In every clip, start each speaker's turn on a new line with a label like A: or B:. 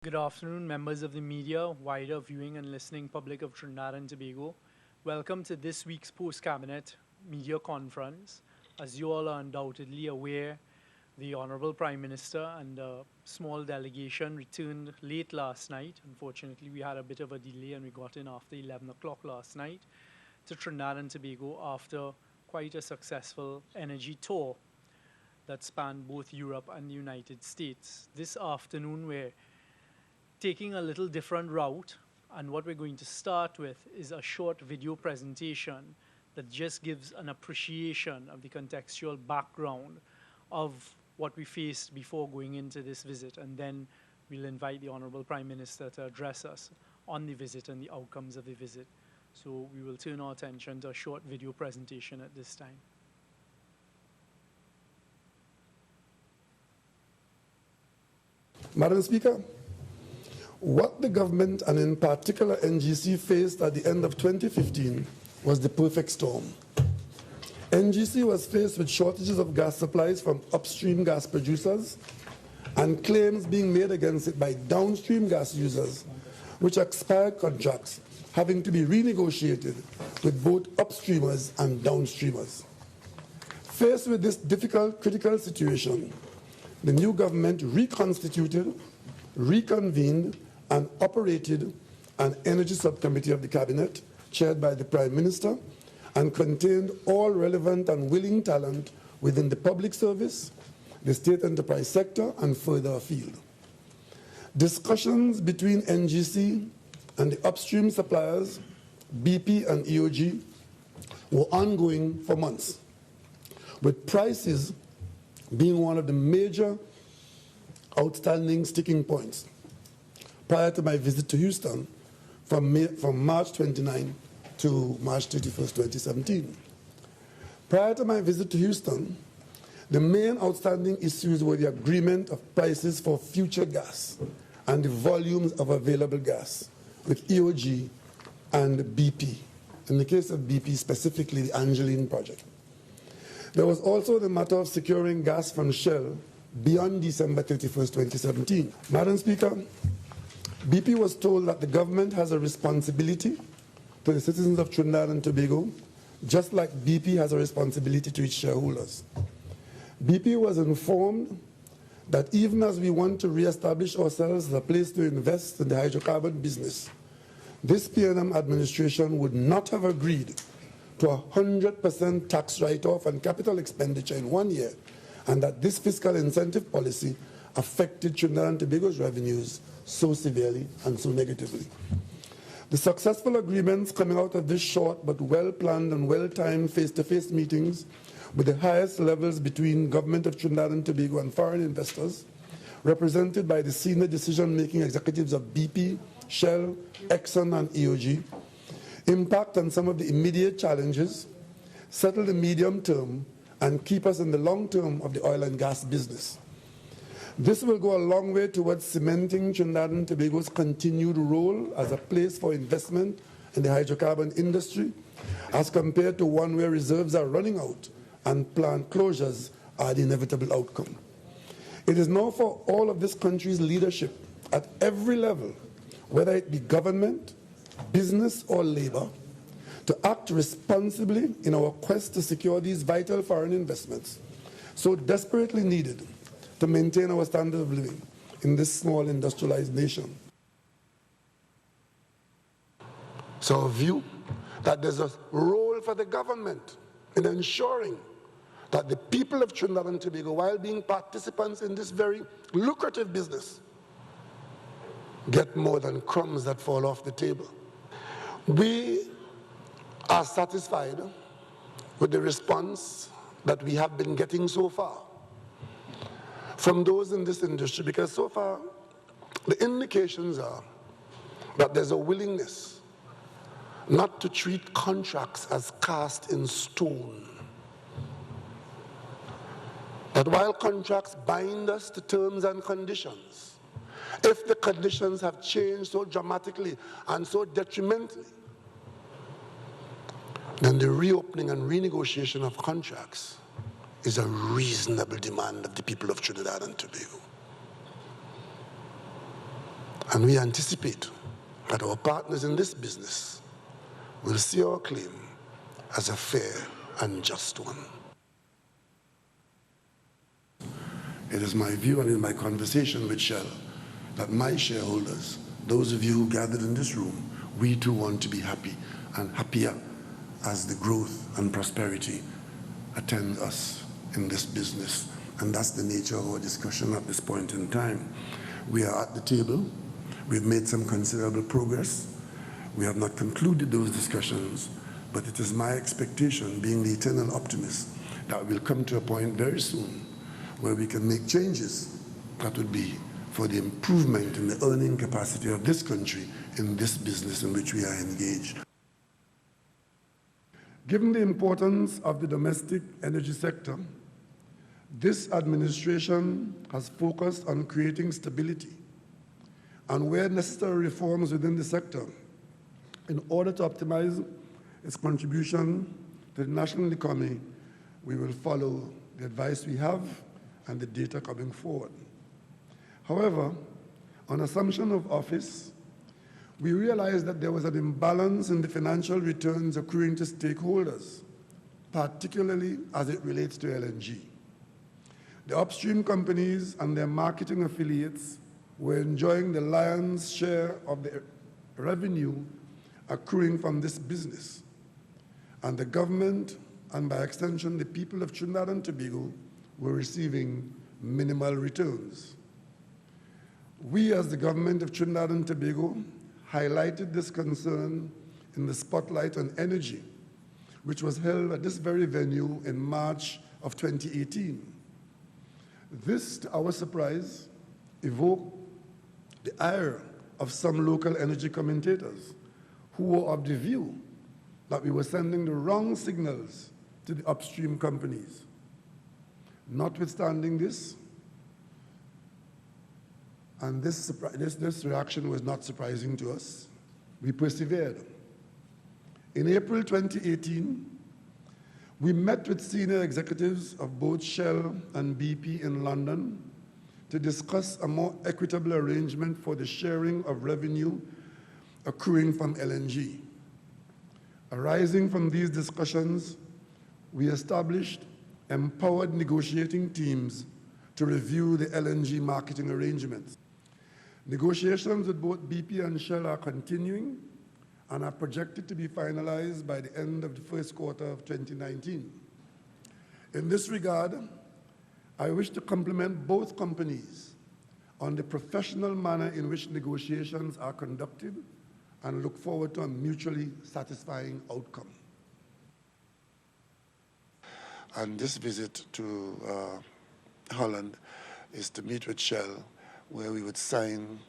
A: Good afternoon, members of the media, wider viewing and listening public of Trinidad and Tobago. Welcome to this week's post-cabinet media conference. As you all are undoubtedly aware, the Honorable Prime Minister and a small delegation returned late last night. Unfortunately, we had a bit of a delay and we got in after 11 o'clock last night to Trinidad and Tobago after quite a successful energy tour that spanned both Europe and the United States. This afternoon, we're taking a little different route, and what we're going to start with is a short video presentation that just gives an appreciation of the contextual background of what we faced before going into this visit, and then we'll invite the Honorable Prime Minister to address us on the visit and the outcomes of the visit. So we will turn our attention to a short video presentation at this time.
B: Madam Speaker, what the government and in particular NGC faced at the end of 2015 was the perfect storm. NGC was faced with shortages of gas supplies from upstream gas producers and claims being made against it by downstream gas users, which expired contracts having to be renegotiated with both upstreamers and downstreamers. Faced with this difficult, critical situation, the new government reconstituted, reconvened, and operated an energy subcommittee of the cabinet chaired by the Prime Minister and contained all relevant and willing talent within the public service, the state enterprise sector, and further afield. Discussions between NGC and the upstream suppliers, BP and EOG, were ongoing for months, with prices being one of the major outstanding sticking points. Prior to my visit to Houston from March 29 to March 31st, 2017. Prior to my visit to Houston, the main outstanding issues were the agreement of prices for future gas and the volumes of available gas with EOG and BP. In the case of BP, specifically the Angeline project. There was also the matter of securing gas from Shell beyond December 31st, 2017. Madam Speaker, BP was told that the government has a responsibility to the citizens of Trinidad and Tobago, just like BP has a responsibility to its shareholders. BP was informed that even as we want to reestablish ourselves as a place to invest in the hydrocarbon business, this PNM administration would not have agreed to a 100% tax write-off and capital expenditure in 1 year, and that this fiscal incentive policy affected Trinidad and Tobago's revenues so severely and so negatively. The successful agreements coming out of this short but well-planned and well-timed face-to-face meetings with the highest levels between government of Trinidad and Tobago and foreign investors, represented by the senior decision-making executives of BP, Shell, Exxon, and EOG, impact on some of the immediate challenges, settle the medium term, and keep us in the long term of the oil and gas business. This will go a long way towards cementing Trinidad and Tobago's continued role as a place for investment in the hydrocarbon industry, as compared to one where reserves are running out and plant closures are the inevitable outcome. It is now for all of this country's leadership at every level, whether it be government, business, or labor, to act responsibly in our quest to secure these vital foreign investments, so desperately needed to maintain our standard of living in this small industrialized nation. So a view that there's a role for the government in ensuring that the people of Trinidad and Tobago, while being participants in this very lucrative business, get more than crumbs that fall off the table. We are satisfied with the response that we have been getting so far from those in this industry, because so far the indications are that there's a willingness not to treat contracts as cast in stone. That while contracts bind us to terms and conditions, if the conditions have changed so dramatically and so detrimentally, then the reopening and renegotiation of contracts is a reasonable demand of the people of Trinidad and Tobago. And we anticipate that our partners in this business will see our claim as a fair and just one. It is my view and in my conversation with Shell that my shareholders, those of you who gathered in this room, we too want to be happy and happier as the growth and prosperity attend us in this business. And that's the nature of our discussion at this point in time. We are at the table. We've made some considerable progress. We have not concluded those discussions, but it is my expectation, being the eternal optimist, that we'll come to a point very soon where we can make changes that would be for the improvement in the earning capacity of this country in this business in which we are engaged. Given the importance of the domestic energy sector, this administration has focused on creating stability and where necessary reforms within the sector in order to optimize its contribution to the national economy. We will follow the advice we have and the data coming forward. However, on assumption of office, we realized that there was an imbalance in the financial returns accruing to stakeholders, particularly as it relates to LNG. The upstream companies and their marketing affiliates were enjoying the lion's share of the revenue accruing from this business, and the government, and by extension the people of Trinidad and Tobago, were receiving minimal returns. We, as the government of Trinidad and Tobago, highlighted this concern in the Spotlight on Energy, which was held at this very venue in March of 2018. This, to our surprise, evoked the ire of some local energy commentators who were of the view that we were sending the wrong signals to the upstream companies. Notwithstanding this, and this reaction was not surprising to us, we persevered. In April 2018, we met with senior executives of both Shell and BP in London to discuss a more equitable arrangement for the sharing of revenue accruing from LNG. Arising from these discussions, we established empowered negotiating teams to review the LNG marketing arrangements. Negotiations with both BP and Shell are continuing and are projected to be finalized by the end of the first quarter of 2019. In this regard, I wish to compliment both companies on the professional manner in which negotiations are conducted and look forward to a mutually satisfying outcome. And this visit to Holland is to meet with Shell, where we would sign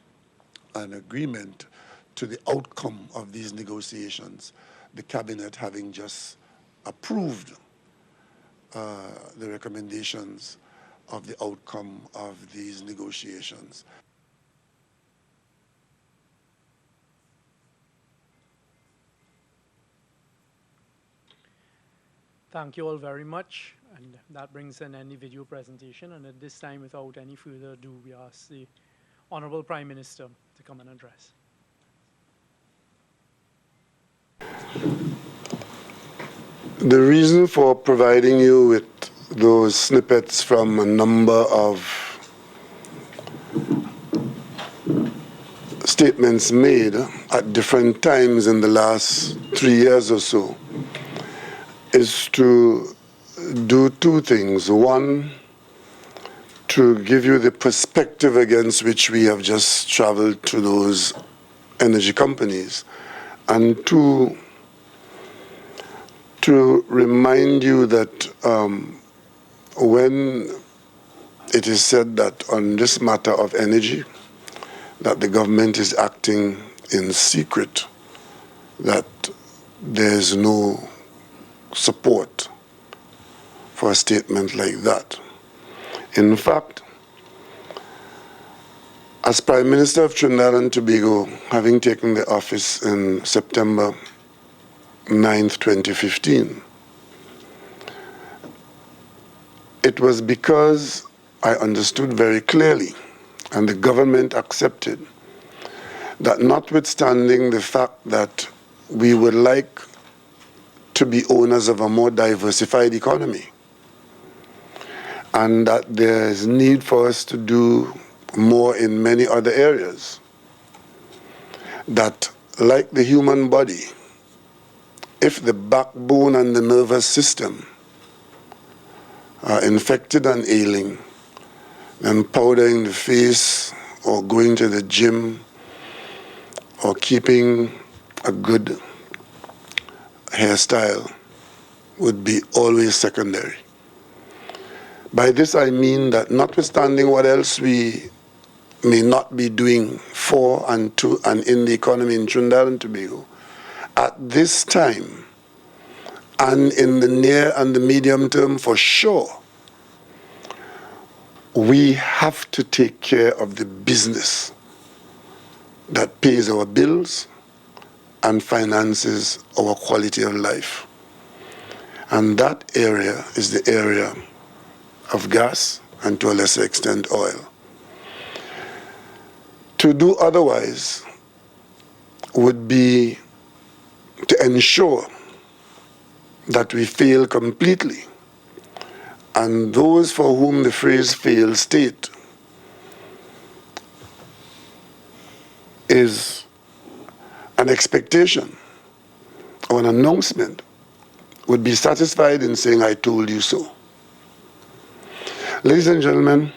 B: an agreement to the outcome of these negotiations, the cabinet having just approved the recommendations of the outcome of these negotiations.
A: Thank you all very much, and that brings an end the video presentation. And at this time, without any further ado, we ask the Honorable Prime Minister to come and address.
B: The reason for providing you with those snippets from a number of statements made at different times in the last 3 years or so is to do two things. One, to give you the perspective against which we have just traveled to those energy companies, and two, to remind you that when it is said that on this matter of energy, that the government is acting in secret, that there's no support for a statement like that. In fact, as Prime Minister of Trinidad and Tobago, having taken the office in September 9th, 2015, it was because I understood very clearly, and the government accepted,
C: that notwithstanding the fact that we would like to be owners of a more diversified economy, and that there is need for us to do more in many other areas, that like the human body, if the backbone and the nervous system are infected and ailing, then powdering the face or going to the gym or keeping a good hairstyle would be always secondary. By this I mean that notwithstanding what else we may not be doing for and to and in the economy in Trinidad and Tobago, at this time and in the near and the medium term for sure, we have to take care of the business that pays our bills and finances our quality of life. And that area is the area of gas and to a lesser extent oil. To do otherwise would be to ensure that we fail completely. And those for whom the phrase failed state is an expectation or an announcement would be satisfied in saying, I told you so. Ladies and gentlemen,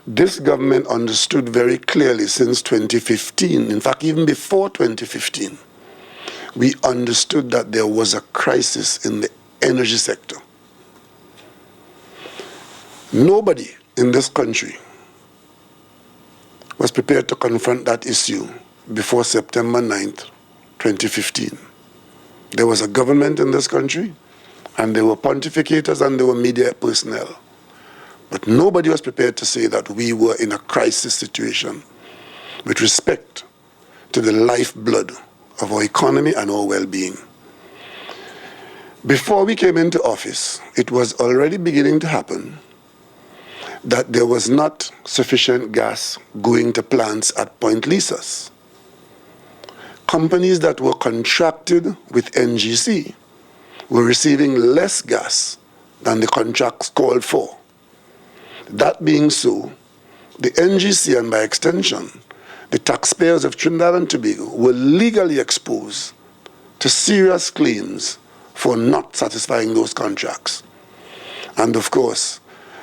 C: this government understood very clearly since 2015, in fact, even before 2015, we understood that there was a crisis in the energy sector. Nobody in this country was prepared to confront that issue before September 9th, 2015. There was a government in this country, and there were pontificators and there were media personnel. But nobody was prepared to say that we were in a crisis situation with respect to the lifeblood of our economy and our well-being. Before we came into office, it was already beginning to happen that there was not sufficient gas going to plants at Point Lisas. Companies that were contracted with NGC were receiving less gas than the contracts called for. That being so, the NGC and by extension, the taxpayers of Trinidad and Tobago were legally exposed to serious claims for not satisfying those contracts. And of course,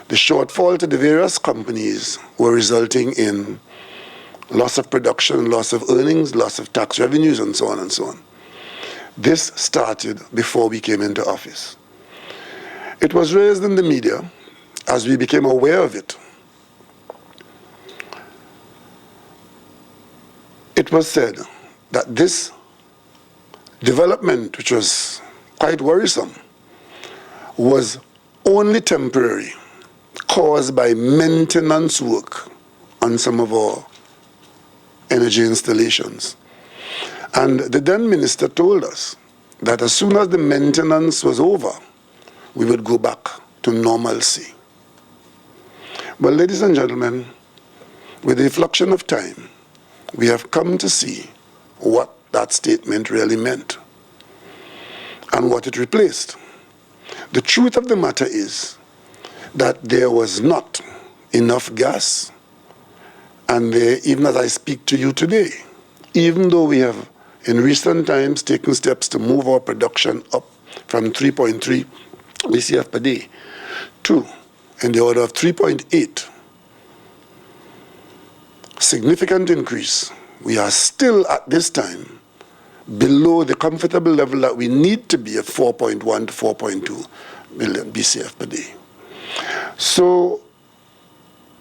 C: the shortfall to the various companies were resulting in loss of production, loss of earnings, loss of tax revenues, and so on and so on. This started before we came into office. It was raised in the media as we became aware of it. It was said that this development, which was quite worrisome, was only temporary, caused by maintenance work on some of our energy installations. And the then minister told us that as soon as the maintenance was over, we would go back to normalcy. Well, ladies and gentlemen, with the effluxion of time, we have come to see what that statement really meant and what it replaced. The truth of the matter is that there was not enough gas, and there, even as I speak to you today, even though we have in recent times taken steps to move our production up from 3.3 BCF per day to in the order of 3.8, significant increase, we are still at this time below the comfortable level that we need to be at 4.1 to 4.2 million BCF per day. So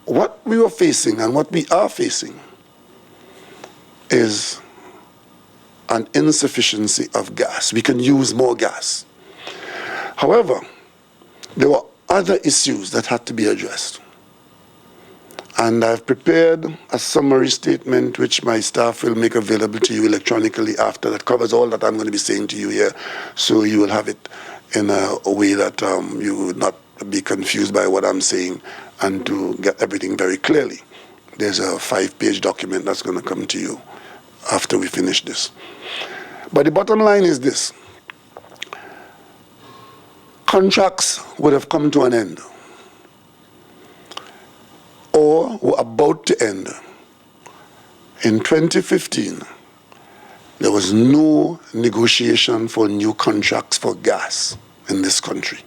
C: what we were facing and what we are facing is an insufficiency of gas. We can use more gas. However, there were other issues that had to be addressed. And I've prepared a summary statement which my staff will make available to you electronically after, that covers all that I'm going to be saying to you here, so you will have it in a way that you would not be confused by what I'm saying and to get everything very clearly. There's a 5-page document that's going to come to you after we finish this. But the bottom line is this. Contracts would have come to an end or were about to end. In 2015, there was no negotiation for new contracts for gas in this country.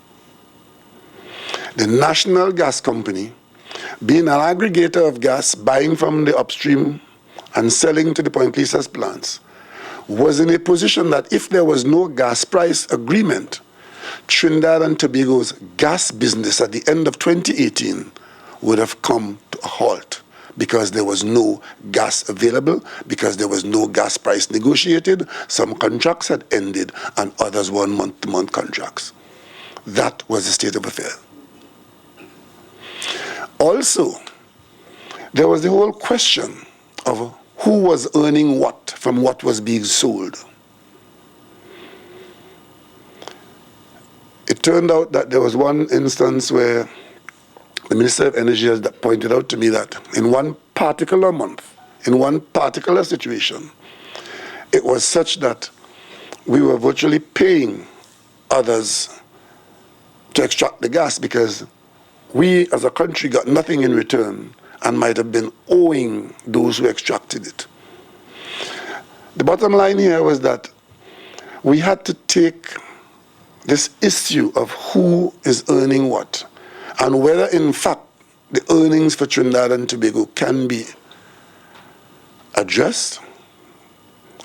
C: The National Gas Company, being an aggregator of gas, buying from the upstream and selling to the Point Lisas plants, was in a position that if there was no gas price agreement, Trinidad and Tobago's gas business at the end of 2018 would have come to a halt because there was no gas available, because there was no gas price negotiated. Some contracts had ended and others were on month-to-month contracts. That was the state of affairs. Also, there was the whole question of who was earning what from what was being sold. It turned out that there was one instance where the Minister of Energy has pointed out to me that in one particular month, in one particular situation, it was such that we were virtually paying others to extract the gas because we as a country got nothing in return and might have been owing those who extracted it. The bottom line here was that we had to take this issue of who is earning what and whether in fact the earnings for Trinidad and Tobago can be addressed,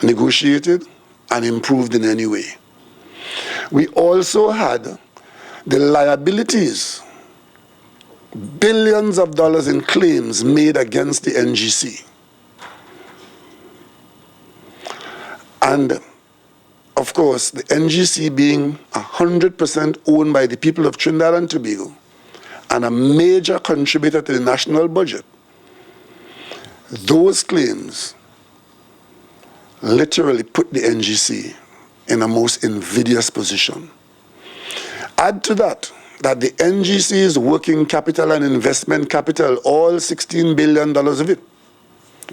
C: negotiated, and improved in any way. We also had the liabilities, billions of dollars in claims made against the NGC. And of course, the NGC being 100% owned by the people of Trinidad and Tobago and a major contributor to the national budget, those claims literally put the NGC in a most invidious position. Add to that, that the NGC's working capital and investment capital, all $16 billion of it,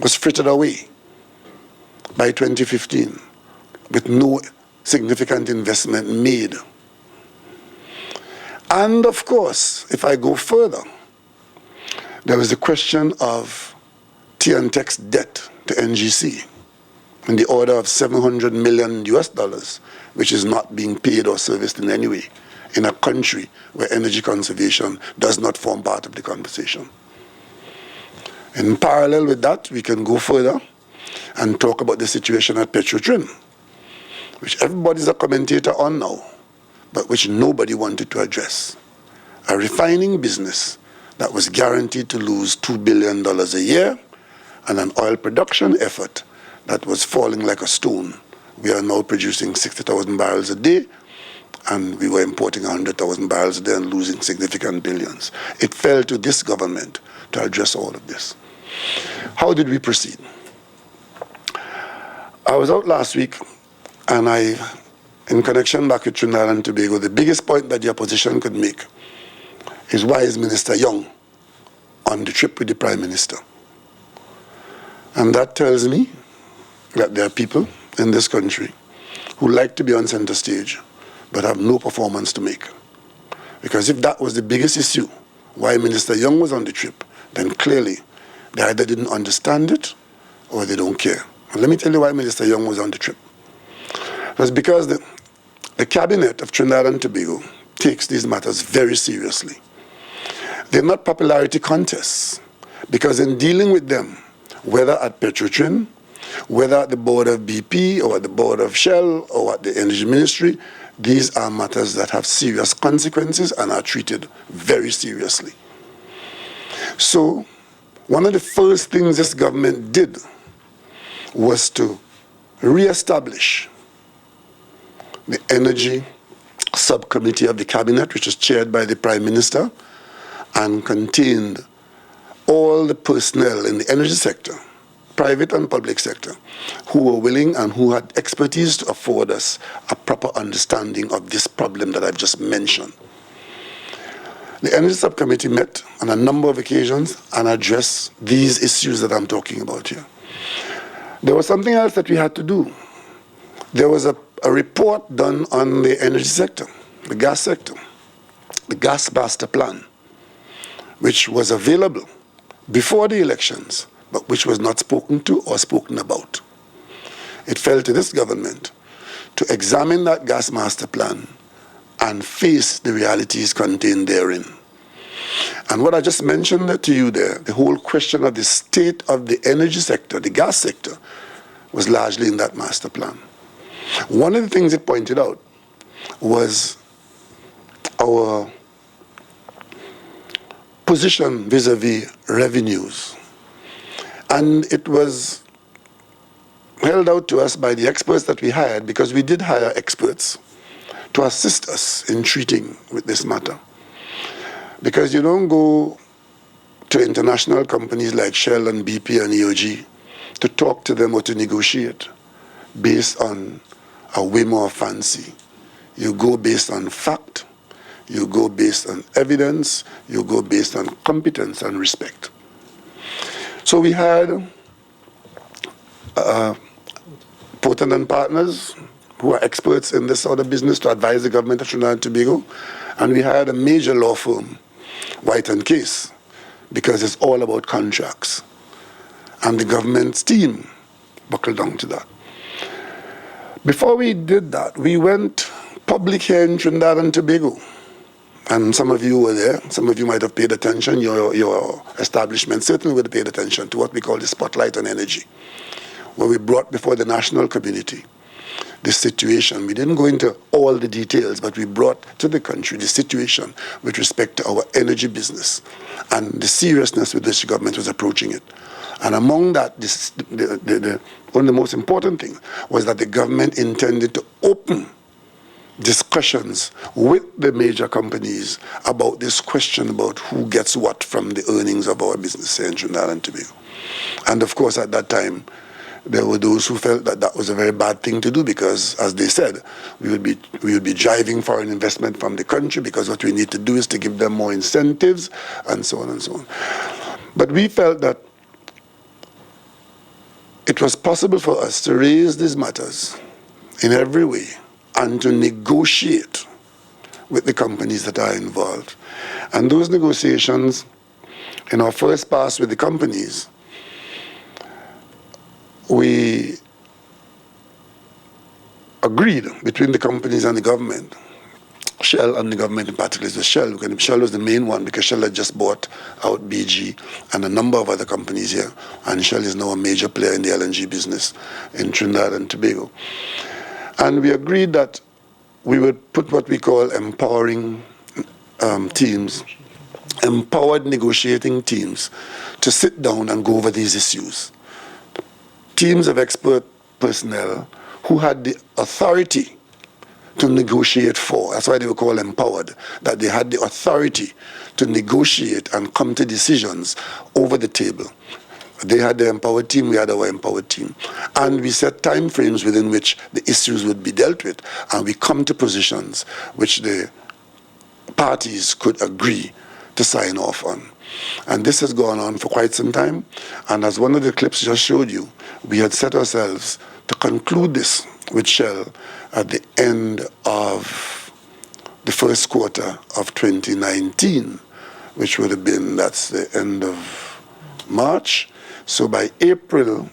C: was frittered away by 2015 with no significant investment made. And of course, if I go further, there was the question of TNTEC's debt to NGC in the order of $700 million US, which is not being paid or serviced in any way in a country where energy conservation does not form part of the conversation. In parallel with that, we can go further and talk about the situation at Petrotrin, which everybody's a commentator on now, but which nobody wanted to address. A refining business that was guaranteed to lose $2 billion a year and an oil production effort that was falling like a stone. We are now producing 60,000 barrels a day, and we were importing 100,000 barrels a day and losing significant billions. It fell to this government to address all of this. How did we proceed? I was out last week, and in connection back with Trinidad and Tobago, the biggest point that the opposition could make is why is Minister Young on the trip with the Prime Minister? And that tells me that there are people in this country who like to be on center stage but have no performance to make. Because if that was the biggest issue, why Minister Young was on the trip, then clearly they either didn't understand it or they don't care. And let me tell you why Minister Young was on the trip. It was because the cabinet of Trinidad and Tobago takes these matters very seriously. They're not popularity contests, because in dealing with them, whether at Petrotrin, whether at the board of BP or at the board of Shell or at the Energy Ministry, these are matters that have serious consequences and are treated very seriously. So one of the first things this government did was to reestablish the Energy Subcommittee of the Cabinet, which was chaired by the Prime Minister and contained all the personnel in the energy sector, private and public sector, who were willing and who had expertise to afford us a proper understanding of this problem that I've just mentioned. The Energy Subcommittee met on a number of occasions and addressed these issues that I'm talking about here. There was something else that we had to do. There was a report done on the energy sector, the gas sector, the gas master plan, which was available before the elections, but which was not spoken to or spoken about. It fell to this government to examine that gas master plan and face the realities contained therein. And what I just mentioned to you there, the whole question of the state of the energy sector, the gas sector, was largely in that master plan. One of the things it pointed out was our position vis-a-vis revenues. And it was held out to us by the experts that we hired, because we did hire experts to assist us in treating with this matter. Because you don't go to international companies like Shell and BP and EOG to talk to them or to negotiate based on a whim or fancy. You go based on fact, you go based on evidence, you go based on competence and respect. So we had Portland and Partners, who are experts in this sort of business, to advise the government of Trinidad and Tobago. And we hired a major law firm, White and Case, because it's all about contracts. And the government's team buckled down to that. Before we did that, we went public here in Trinidad and Tobago. And some of you were there. Some of you might have paid attention. Your establishment certainly would have paid attention to what we call the Spotlight on Energy, where we brought before the national community the situation. We didn't go into all the details, but we brought to the country the situation with respect to our energy business and the seriousness with which the government was approaching it. And among that, one of the most important things was that the government intended to open discussions with the major companies about this question about who gets what from the earnings of our business here in Trinidad and Tobago. And of course, at that time, there were those who felt that that was a very bad thing to do because, as they said, we would be driving foreign investment from the country because what we need to do is to give them more incentives and so on and so on. But we felt that it was possible for us to raise these matters in every way and to negotiate with the companies that are involved. And those negotiations, in our first pass with the companies, we agreed between the companies and the government, Shell and the government in particular, is Shell. Shell was the main one because Shell had just bought out BG and a number of other companies here. And Shell is now a major player in the LNG business in Trinidad and Tobago. And we agreed that we would put what we call empowering teams, empowered negotiating teams, to sit down and go over these issues. Teams of expert personnel who had the authority to negotiate for. That's why they were called empowered, that they had the authority to negotiate and come to decisions over the table. They had the empowered team, we had our empowered team. And we set time frames within which the issues would be dealt with, and we come to positions which the parties could agree to sign off on. And this has gone on for quite some time, and as one of the clips just showed you, we had set ourselves to conclude this with Shell at the end of the first quarter of 2019, which would have been, that's the end of March. So by April,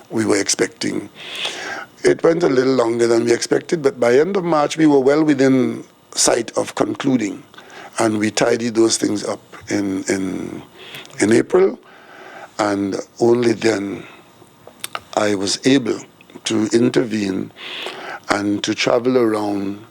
C: we were expecting. It went a little longer than we expected, but by end of March, we were well within sight of concluding, and we tidied those things up in April, and only then I was able to intervene and to travel around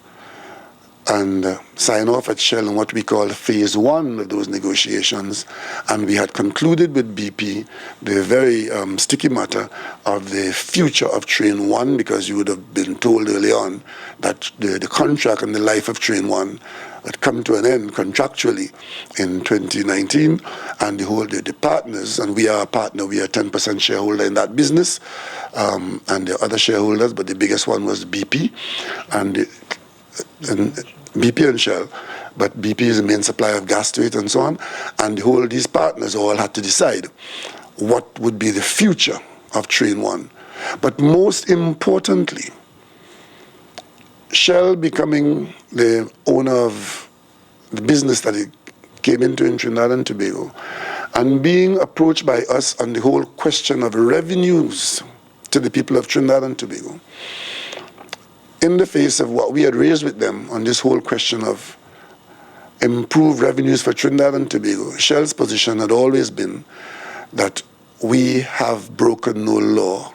C: and sign off at Shell on what we call phase one of those negotiations. And we had concluded with BP the very sticky matter of the future of Train 1, because you would have been told early on that the contract and the life of Train 1 had come to an end contractually in 2019, and the partners, and we are a partner, we are a 10% shareholder in that business, and there are other shareholders, but the biggest one was BP, and BP and Shell, but BP is the main supplier of gas to it and so on, and these partners all had to decide what would be the future of Train 1. But most importantly, Shell becoming the owner of the business that it came into in Trinidad and Tobago, and being approached by us on the whole question of revenues to the people of Trinidad and Tobago, in the face of what we had raised with them on this whole question of improved revenues for Trinidad and Tobago, Shell's position had always been that we have broken no law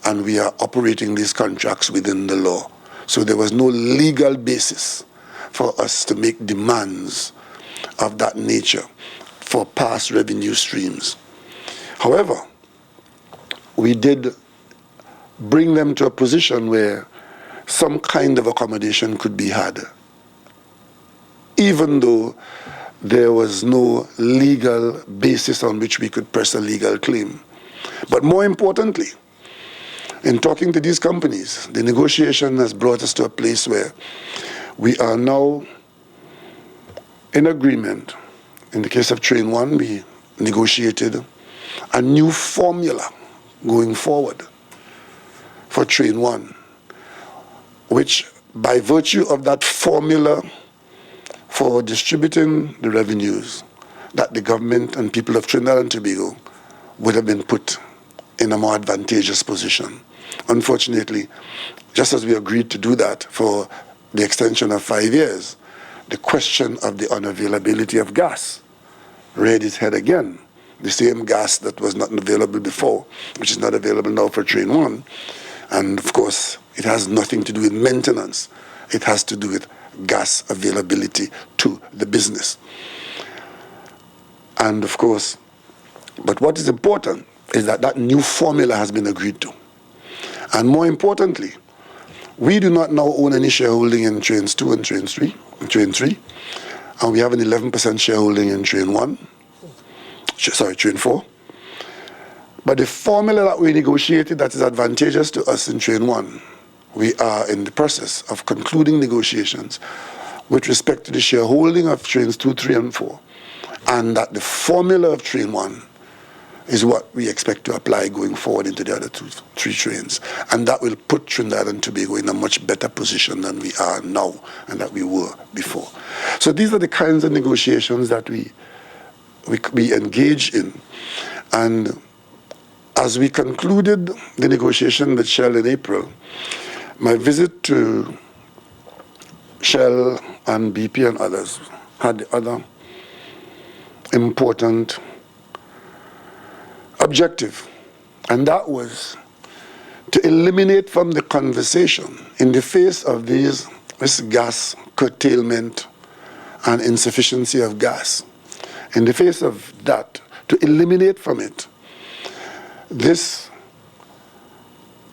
C: and we are operating these contracts within the law. So there was no legal basis for us to make demands of that nature for past revenue streams. However, we did bring them to a position where some kind of accommodation could be had, even though there was no legal basis on which we could press a legal claim. But more importantly, in talking to these companies, the negotiation has brought us to a place where we are now in agreement. In the case of Train 1, we negotiated a new formula going forward for Train 1, which by virtue of that formula for distributing the revenues, that the government and people of Trinidad and Tobago would have been put in a more advantageous position. Unfortunately, just as we agreed to do that for the extension of 5 years, the question of the unavailability of gas reared its head again. The same gas that was not available before, which is not available now for Train 1. And of course, it has nothing to do with maintenance. It has to do with gas availability to the business. And of course, but what is important is that that new formula has been agreed to. And more importantly, we do not now own any shareholding in Trains 2 and Train 3, and we have an 11% shareholding in Train 4. But the formula that we negotiated that is advantageous to us in Train 1, we are in the process of concluding negotiations with respect to the shareholding of Trains 2, 3, and 4, and that the formula of Train 1 is what we expect to apply going forward into the other 3 trains. And that will put Trinidad and Tobago in a much better position than we are now and that we were before. So these are the kinds of negotiations that we engage in. And as we concluded the negotiation with Shell in April, my visit to Shell and BP and others had the other important objective, and that was to eliminate from the conversation, in the face of this gas curtailment and insufficiency of gas, in the face of that, to eliminate from it this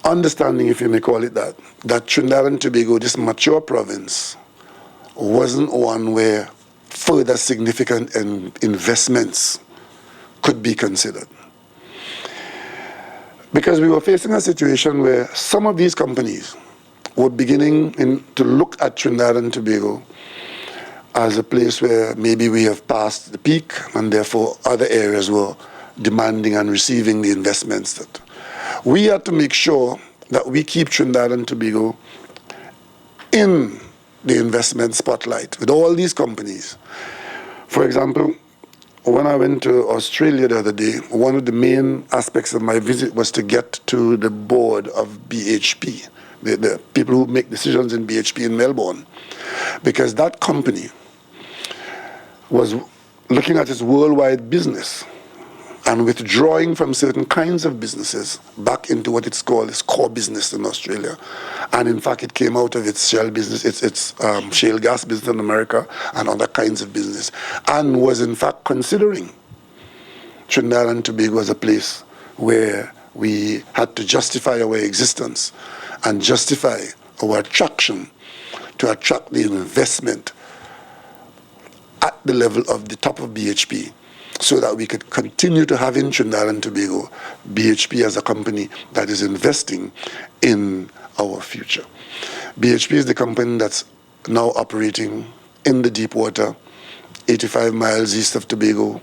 C: understanding, if you may call it that, that Trinidad and Tobago, this mature province, wasn't one where further significant investments could be considered. Because we were facing a situation where some of these companies were beginning to look at Trinidad and Tobago as a place where maybe we have passed the peak, and therefore other areas were demanding and receiving the investments. That we had to make sure that we keep Trinidad and Tobago in the investment spotlight with all these companies. For example, when I went to Australia the other day, one of the main aspects of my visit was to get to the board of BHP, the people who make decisions in BHP in Melbourne, because that company was looking at its worldwide business and withdrawing from certain kinds of businesses back into what it's called its core business in Australia. And in fact, it came out of its shale business, its shale gas business in America and other kinds of business, and was in fact considering Trinidad and Tobago as a place where we had to justify our existence and justify our attraction to attract the investment at the level of the top of BHP, so that we could continue to have in Trinidad and Tobago BHP as a company that is investing in our future. BHP is the company that's now operating in the deep water, 85 miles east of Tobago,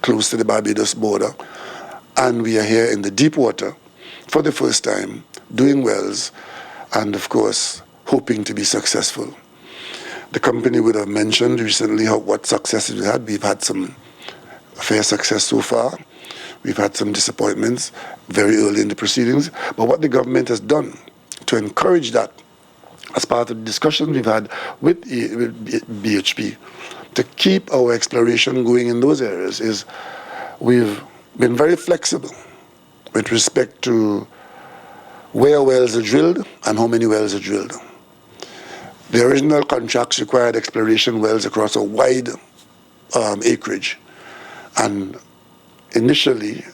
C: close to the Barbados border. And we are here in the deep water, for the first time, doing wells, and of course, hoping to be successful. The company would have mentioned recently what successes we had. We've had some fair success so far. We've had some disappointments very early in the proceedings. But what the government has done to encourage that, as part of the discussions we've had with BHP, to keep our exploration going in those areas, is we've been very flexible with respect to where wells are drilled and how many wells are drilled. The original contracts required exploration wells across a wide acreage. And initially,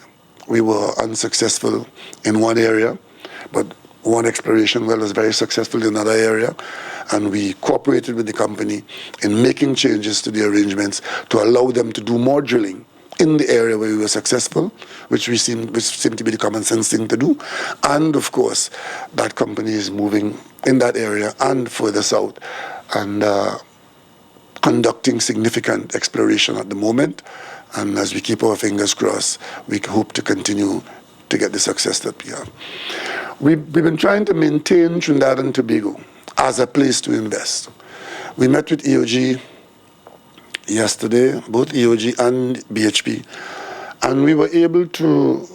C: we were unsuccessful in one area, but one exploration well was very successful in another area, and we cooperated with the company in making changes to the arrangements to allow them to do more drilling in the area where we were successful, which seemed to be the common sense thing to do. And of course, that company is moving in that area and further south, and conducting significant exploration at the moment. And as we keep our fingers crossed, we hope to continue to get the success that we have. We've been trying to maintain Trinidad and Tobago as a place to invest. We met with EOG yesterday, both EOG and BHP, and we were able to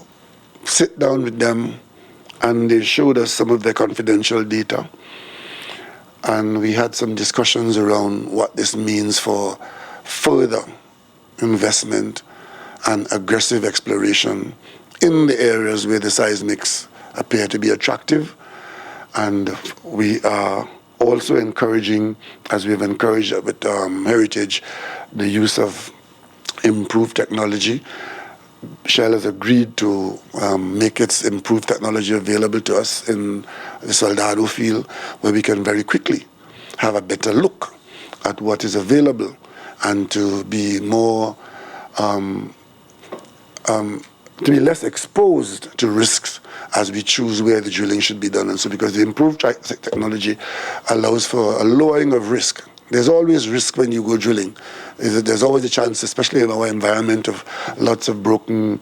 C: sit down with them, and they showed us some of their confidential data. And we had some discussions around what this means for further investment and aggressive exploration in the areas where the seismics appear to be attractive. And we are also encouraging, as we've encouraged with Heritage, the use of improved technology. Shell has agreed to make its improved technology available to us in the Soldado field, where we can very quickly have a better look at what is available and to be more, to be less exposed to risks as we choose where the drilling should be done. And so because the improved technology allows for a lowering of risk. There's always risk when you go drilling. There's always a chance, especially in our environment, of lots of broken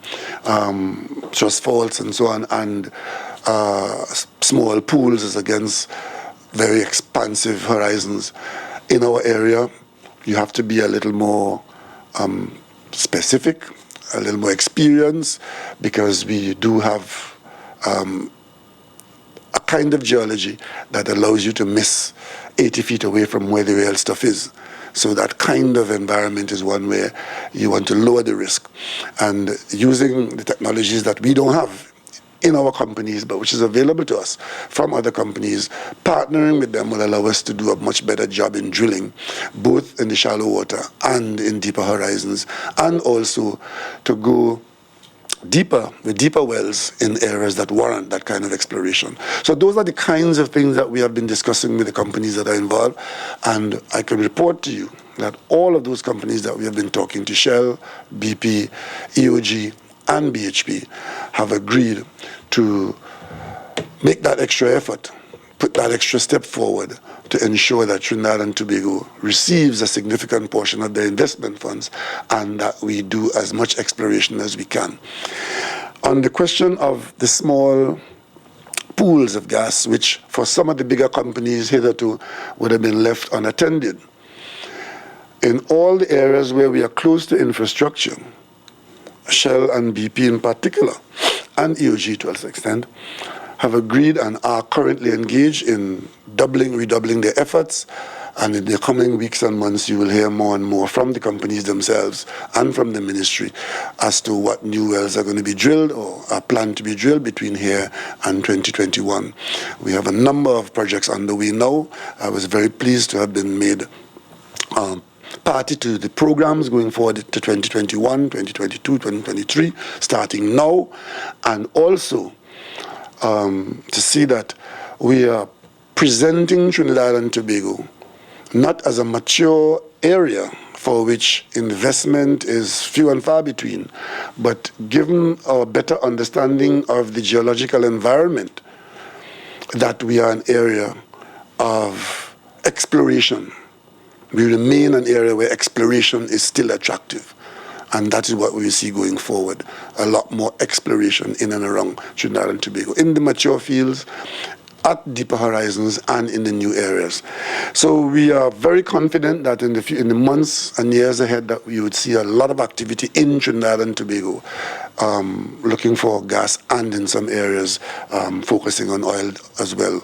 C: thrust faults and so on, and small pools as against very expansive horizons. In our area, you have to be a little more specific, a little more experienced, because we do have a kind of geology that allows you to miss 80 feet away from where the real stuff is. So that kind of environment is one where you want to lower the risk. And using the technologies that we don't have in our companies, but which is available to us from other companies, partnering with them will allow us to do a much better job in drilling, both in the shallow water and in deeper horizons, and also to go deeper, with deeper wells in areas that warrant that kind of exploration. So those are the kinds of things that we have been discussing with the companies that are involved, and I can report to you that all of those companies that we have been talking to, Shell, BP, EOG, and BHP, have agreed to make that extra effort, put that extra step forward to ensure that Trinidad and Tobago receives a significant portion of their investment funds, and that we do as much exploration as we can. On the question of the small pools of gas, which for some of the bigger companies hitherto would have been left unattended, in all the areas where we are close to infrastructure, Shell and BP in particular, and EOG to a certain extent, have agreed and are currently engaged in redoubling their efforts. And in the coming weeks and months, you will hear more and more from the companies themselves and from the ministry as to what new wells are going to be drilled or are planned to be drilled between here and 2021. We have a number of projects underway now. I was very pleased to have been made party to the programs going forward to 2021, 2022, 2023, starting now, and also to see that we are presenting Trinidad and Tobago not as a mature area for which investment is few and far between, but given our better understanding of the geological environment, that we are an area of exploration. We remain an area where exploration is still attractive. And that is what we see going forward, a lot more exploration in and around Trinidad and Tobago, in the mature fields, at deeper horizons, and in the new areas. So we are very confident that in the months and years ahead that we would see a lot of activity in Trinidad and Tobago, looking for gas, and in some areas focusing on oil as well.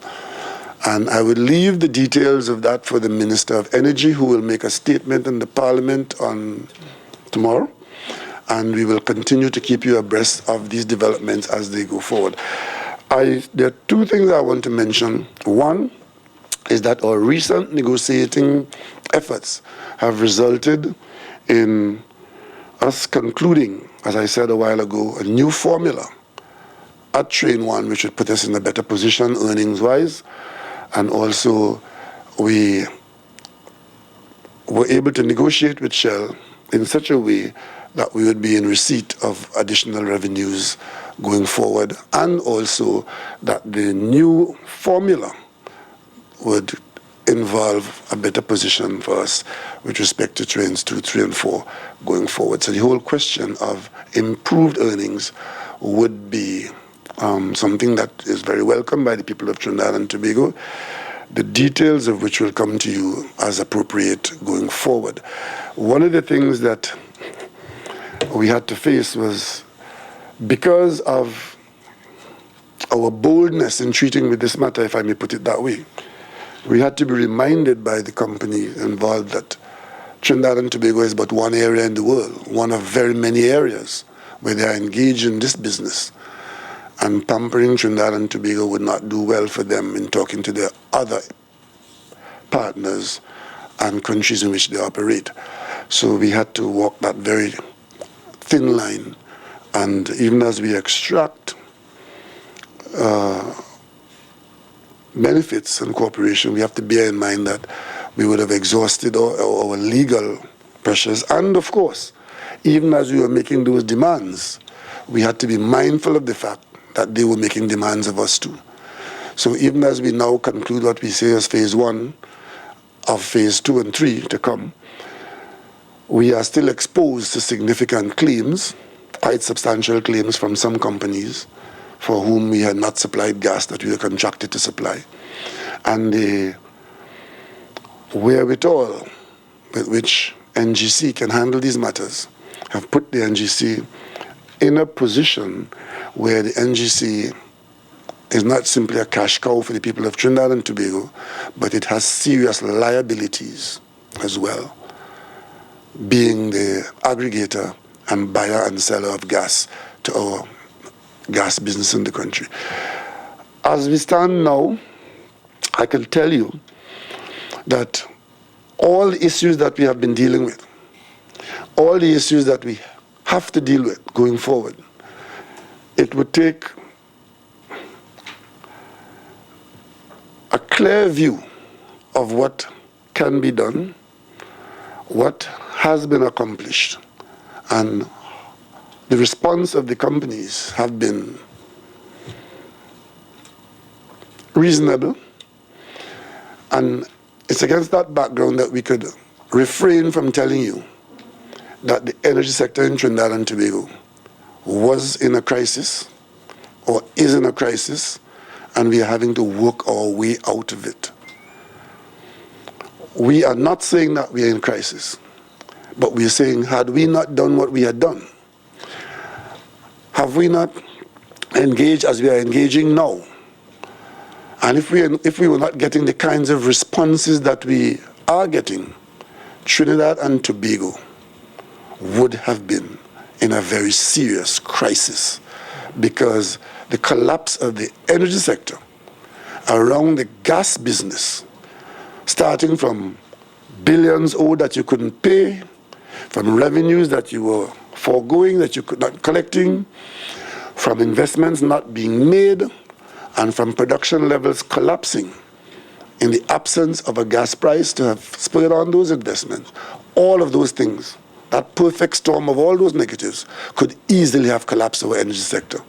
C: And I will leave the details of that for the Minister of Energy, who will make a statement in the Parliament on tomorrow. And we will continue to keep you abreast of these developments as they go forward. There are two things I want to mention. One is that our recent negotiating efforts have resulted in us concluding, as I said a while ago, a new formula at Train 1, which would put us in a better position earnings-wise. And also, we were able to negotiate with Shell in such a way that we would be in receipt of additional revenues going forward, and also that the new formula would involve a better position for us with respect to trains 2, 3, and 4 going forward. So the whole question of improved earnings would be something that is very welcome by the people of Trinidad and Tobago, the details of which will come to you as appropriate going forward. One of the things that we had to face was, because of our boldness in treating with this matter, if I may put it that way, we had to be reminded by the company involved that Trinidad and Tobago is but one area in the world, one of very many areas where they are engaged in this business. And pampering Trinidad and Tobago would not do well for them in talking to their other partners and countries in which they operate. So we had to walk that very thin line. And even as we extract benefits and cooperation, we have to bear in mind that we would have exhausted our legal pressures. And of course, even as we were making those demands, we had to be mindful of the fact that they were making demands of us too. So even as we now conclude what we say as phase 1 of phase 2 and 3 to come, we are still exposed to significant claims, quite substantial claims from some companies for whom we had not supplied gas that we were contracted to supply. And the wherewithal with which NGC can handle these matters have put the NGC in a position where the NGC is not simply a cash cow for the people of Trinidad and Tobago, but it has serious liabilities as well, being the aggregator and buyer and seller of gas to our gas business in the country. As we stand now, I can tell you that all the issues that we have been dealing with, all the issues that we have to deal with going forward, it would take a clear view of what can be done, what has been accomplished, and the response of the companies have been reasonable. And it's against that background that we could refrain from telling you that the energy sector in Trinidad and Tobago was in a crisis or is in a crisis, and we are having to work our way out of it. We are not saying that we are in crisis, but we are saying, had we not done what we had done, have we not engaged as we are engaging now, and if we were not getting the kinds of responses that we are getting, Trinidad and Tobago would have been in a very serious crisis, because the collapse of the energy sector around the gas business, starting from billions owed that you couldn't pay, from revenues that you were foregoing, that you could not collecting, from investments not being made, and from production levels collapsing in the absence of a gas price to have spurred on those investments. All of those things, that perfect storm of all those negatives, could easily have collapsed our energy sector.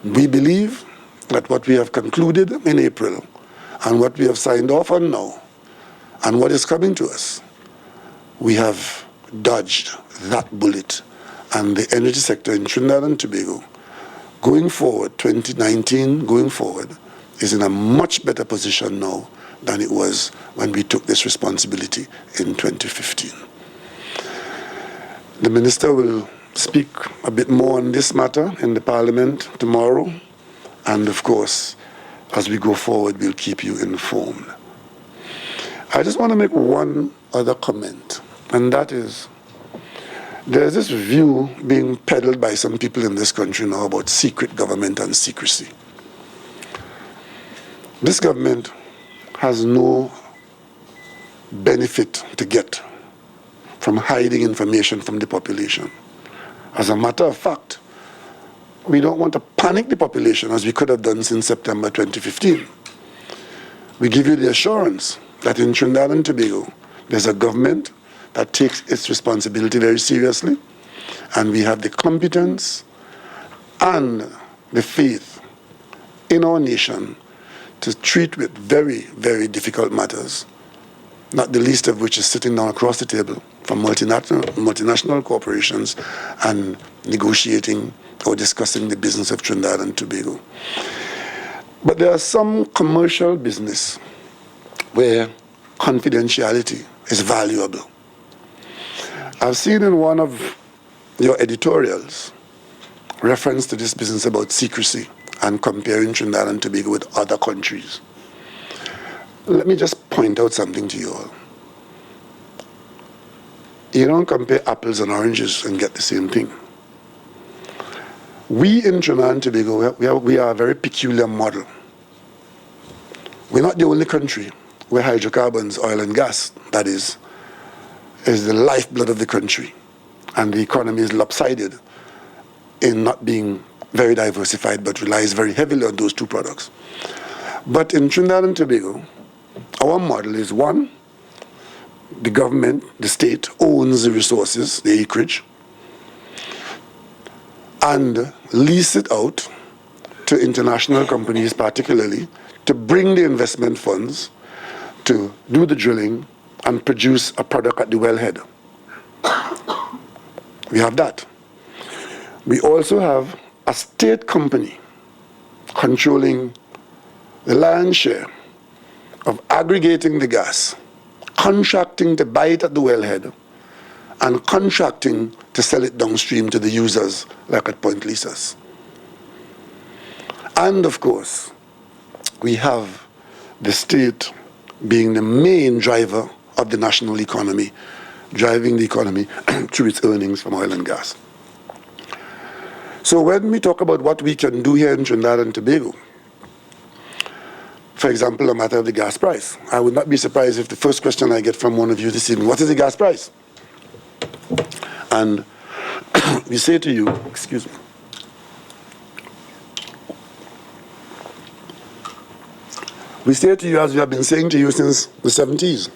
C: We believe that what we have concluded in April and what we have signed off on now and what is coming to us, we have dodged that bullet, and the energy sector in Trinidad and Tobago, going forward, 2019 going forward, is in a much better position now than it was when we took this responsibility in 2015. The Minister will speak a bit more on this matter in the Parliament tomorrow, and of course, as we go forward, we'll keep you informed. I just want to make one other comment, and that is, there's this view being peddled by some people in this country now about secret government and secrecy. This government has no benefit to get from hiding information from the population. As a matter of fact, we don't want to panic the population as we could have done since September 2015. We give you the assurance that in Trinidad and Tobago, there's a government that takes its responsibility very seriously, and we have the competence and the faith in our nation to treat with very, very difficult matters, not the least of which is sitting down across the table from multinational corporations and negotiating or discussing the business of Trinidad and Tobago. But there are some commercial business where confidentiality is valuable. I've seen in one of your editorials reference to this business about secrecy and comparing Trinidad and Tobago with other countries. Let me just point out something to you all. You don't compare apples and oranges and get the same thing. We in Trinidad and Tobago, we are a very peculiar model. We're not the only country where hydrocarbons, oil and gas, that is the lifeblood of the country, and the economy is lopsided in not being very diversified, but relies very heavily on those two products. But in Trinidad and Tobago, our model is one, the government, the state, owns the resources, the acreage, and lease it out to international companies particularly to bring the investment funds to do the drilling and produce a product at the wellhead. We have that. We also have a state company controlling the lion's share of aggregating the gas, contracting to buy it at the wellhead, and contracting to sell it downstream to the users, like at Point Lisas. And of course, we have the state being the main driver of the national economy, driving the economy through its earnings from oil and gas. So when we talk about what we can do here in Trinidad and Tobago, for example, a matter of the gas price, I would not be surprised if the first question I get from one of you this evening, what is the gas price? And we say to you, excuse me, we say to you, as we have been saying to you since the 70s,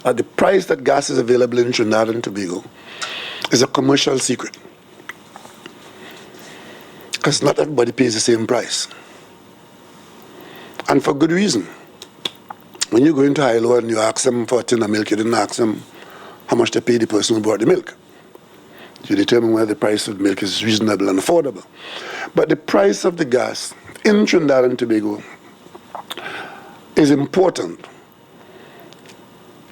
C: the price that gas is available in Trinidad and Tobago is a commercial secret. Because not everybody pays the same price. And for good reason. When you go into Hilo and you ask them for a tin of milk, you didn't ask them how much to pay the person who brought the milk. You determine whether the price of milk is reasonable and affordable. But the price of the gas in Trinidad and Tobago is important.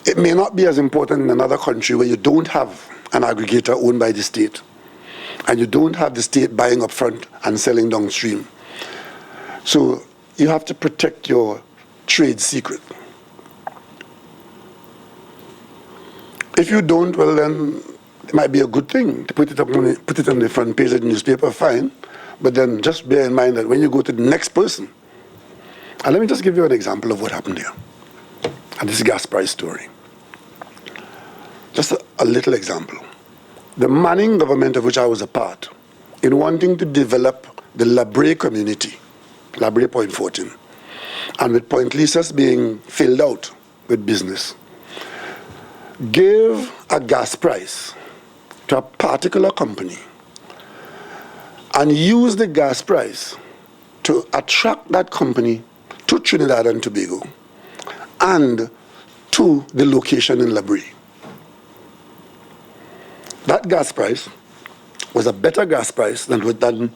C: It may not be as important in another country where you don't have an aggregator owned by the state, and you don't have the state buying up front and selling downstream. So you have to protect your trade secret. If you don't, well then it might be a good thing to put it on the front page of the newspaper, fine. But then just bear in mind that when you go to the next person, and let me just give you an example of what happened here, and this gas price story. Just a little example. The Manning government, of which I was a part, in wanting to develop the Labre community, Labre Point 14, and with Point Lisas being filled out with business, gave a gas price to a particular company and used the gas price to attract that company to Trinidad and Tobago and to the location in Labre. that gas price was a better gas price than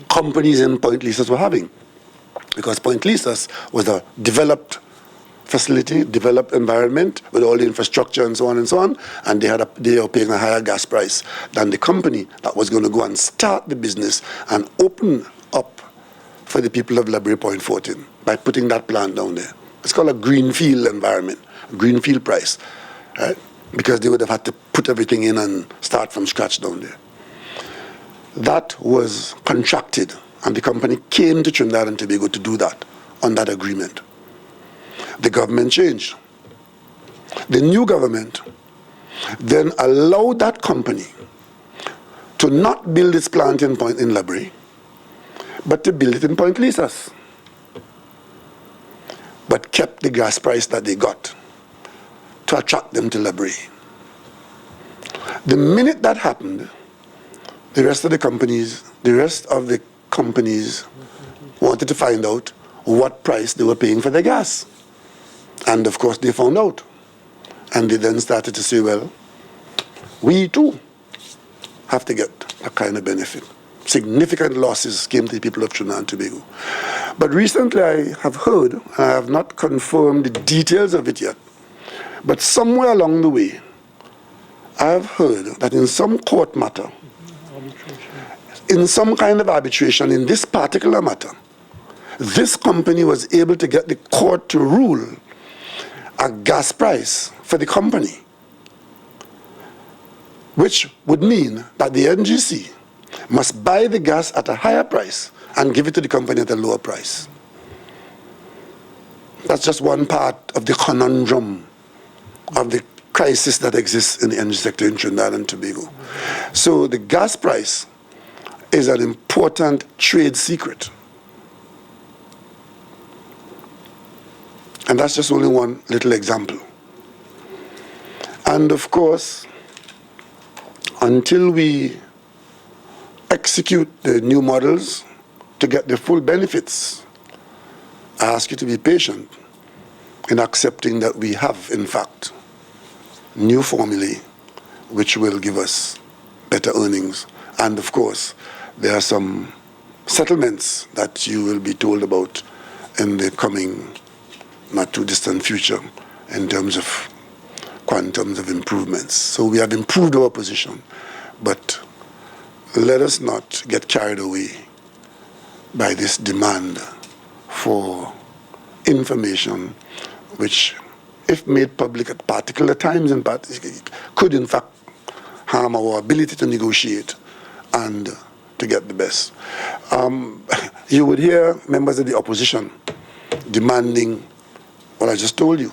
C: companies in Point Lisas were having. Because Point Lisas was a developed facility, developed environment with all the infrastructure and so on, and they were paying a higher gas price than the company that was going to go and start the business and open up for the people of Library Point 14 by putting that plant down there. It's called a greenfield environment, greenfield price, right? Because they would have had to put everything in and start from scratch down there. That was contracted, and the company came to Trinidad and Tobago to do that on that agreement. The government changed. The new government then allowed that company to not build its plant in Library, but to build it in Point Lisas, but kept the gas price that they got to attract them to Library. The minute that happened, the rest of the companies wanted to find out what price they were paying for their gas. And of course, they found out. And they then started to say, well, we too have to get a kind of benefit. Significant losses came to the people of Trinidad and Tobago. But recently I have heard, and I have not confirmed the details of it yet, but somewhere along the way, I have heard that in some court matter, in some kind of arbitration in this particular matter, this company was able to get the court to rule a gas price for the company, which would mean that the NGC must buy the gas at a higher price and give it to the company at a lower price. That's just one part of the conundrum of the crisis that exists in the energy sector in Trinidad and Tobago. So the gas price is an important trade secret. And that's just only one little example. And of course, until we execute the new models to get the full benefits, I ask you to be patient in accepting that we have, in fact, new formulae which will give us better earnings. And of course, there are some settlements that you will be told about in the coming not too distant future in terms of quantums of improvements. So we have improved our position, but let us not get carried away by this demand for information which, if made public at particular times, could in fact harm our ability to negotiate and to get the best. You would hear members of the opposition demanding what I just told you.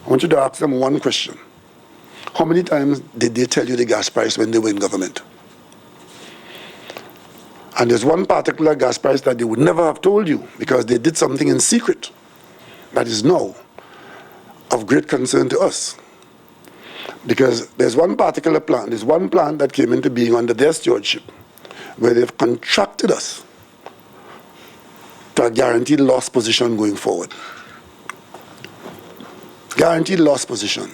C: I want you to ask them one question. How many times did they tell you the gas price when they were in government? And there's one particular gas price that they would never have told you because they did something in secret that is now of great concern to us. Because there's one particular plant, there's one plant that came into being under their stewardship where they've contracted us to a guaranteed loss position going forward. Guaranteed loss position.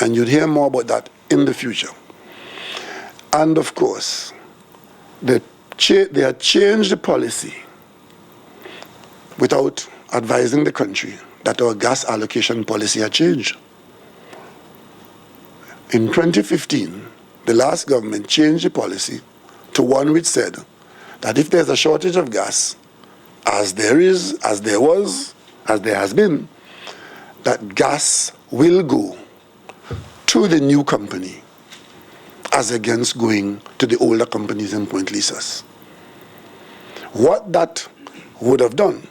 C: And you'd hear more about that in the future. And of course, they had changed the policy without advising the country that our gas allocation policy had changed. In 2015, the last government changed the policy to one which said that if there's a shortage of gas, as there is, as there was, as there has been, that gas will go to the new company as against going to the older companies in Point Lisas. What that would have done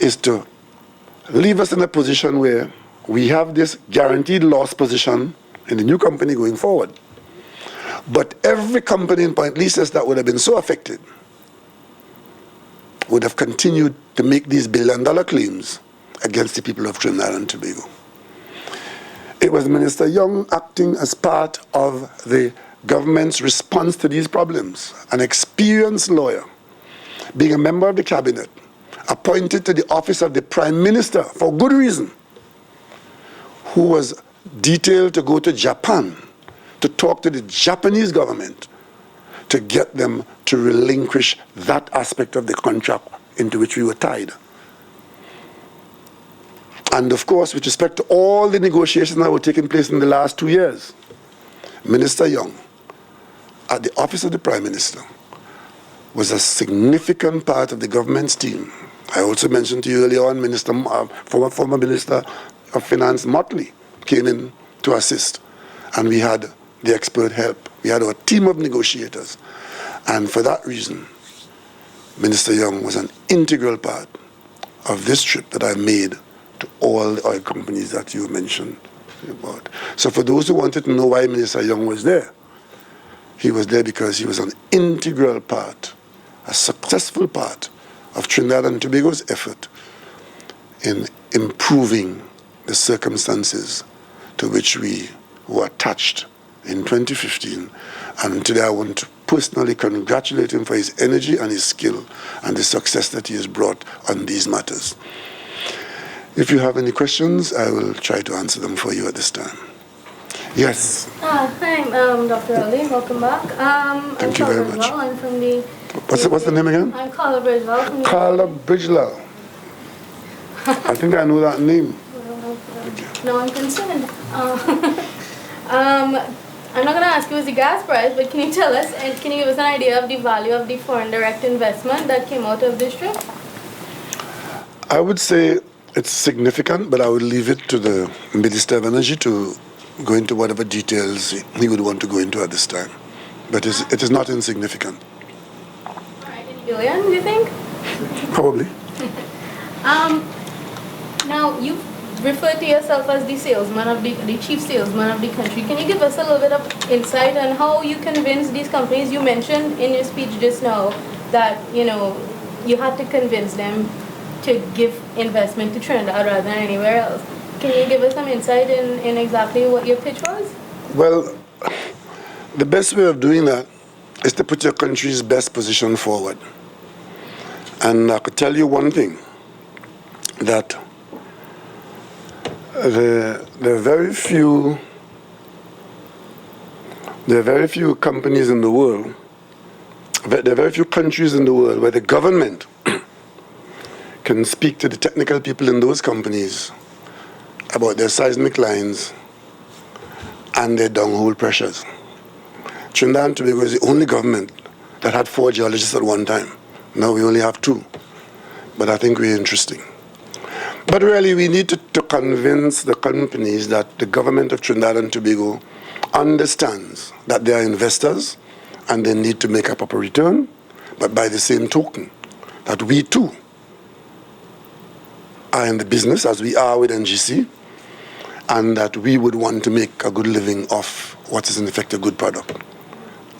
C: is to leave us in a position where we have this guaranteed loss position in the new company going forward. But every company in Point Lisas that would have been so affected would have continued to make these billion-dollar claims against the people of Trinidad and Tobago. It was Minister Young acting as part of the government's response to these problems, an experienced lawyer, being a member of the cabinet, appointed to the office of the Prime Minister for good reason, who was detailed to go to Japan to talk to the Japanese government to get them to relinquish that aspect of the contract into which we were tied. And of course, with respect to all the negotiations that were taking place in the last 2 years, Minister Young, at the office of the Prime Minister, was a significant part of the government's team. I also mentioned to you earlier on, former Minister of Finance Motley came in to assist, and we had the expert help. We had our team of negotiators, and for that reason, Minister Young was an integral part of this trip that I made to all the oil companies that you mentioned about. So for those who wanted to know why Minister Young was there, he was there because he was an integral part, a successful part of Trinidad and Tobago's effort in improving the circumstances to which we were attached in 2015. And today I want to personally congratulate him for his energy and his skill and the success that he has brought on these matters. If you have any questions, I will try to answer them for you at this time. Yes.
D: Hi, Dr. Ali. Welcome back.
C: Thank you very much.
D: I'm from the...
C: What's the name again?
D: I'm Carla Bridgewell from the...
C: Carla Bridgewell. I think I know that name.
D: No, I'm concerned. I'm not going to ask you what's the gas price, but can you tell us, and can you give us an idea of the value of the foreign direct investment that came out of this trip?
C: I would say it's significant, but I would leave it to the Minister of Energy to go into whatever details he would want to go into at this time. But it is not insignificant.
D: All right, in billion, do you think?
C: Probably.
D: Now, you refer to yourself as the salesman of the chief salesman of the country. Can you give us a little bit of insight on how you convince these companies? You mentioned in your speech just now that, you had to convince them to give investment to Trinidad rather than anywhere else. Can you give us some insight in exactly what your pitch was?
C: Well, the best way of doing that is to put your country's best position forward. And I could tell you one thing, that there are very few companies in the world, there are very few countries in the world where the government can speak to the technical people in those companies about their seismic lines and their downhole pressures. Trinidad and Tobago is the only government that had 4 geologists at one time. Now we only have 2. But I think we're interesting. But really, we need to convince the companies that the government of Trinidad and Tobago understands that they are investors and they need to make a proper return, but by the same token, that we too are in the business, as we are with NGC, and that we would want to make a good living off what is in effect a good product.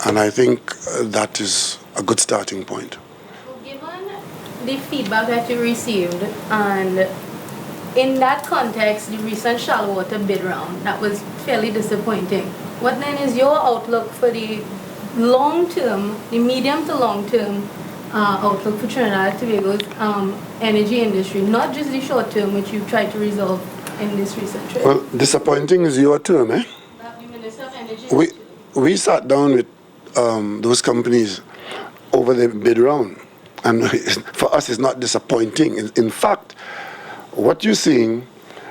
C: And I think that is a good starting point.
D: Given the feedback that you received, and in that context, the recent shallow water bid round, that was fairly disappointing. What then is your outlook for the long-term, the medium to long-term outlook for Trinidad and Tobago's energy industry, not just the short-term, which you've tried to resolve in this recent trip?
C: Well, disappointing is your term, eh?
D: The Minister of Energy.
C: We sat down with those companies over the bid round, and for us it's not disappointing. In fact, what you're seeing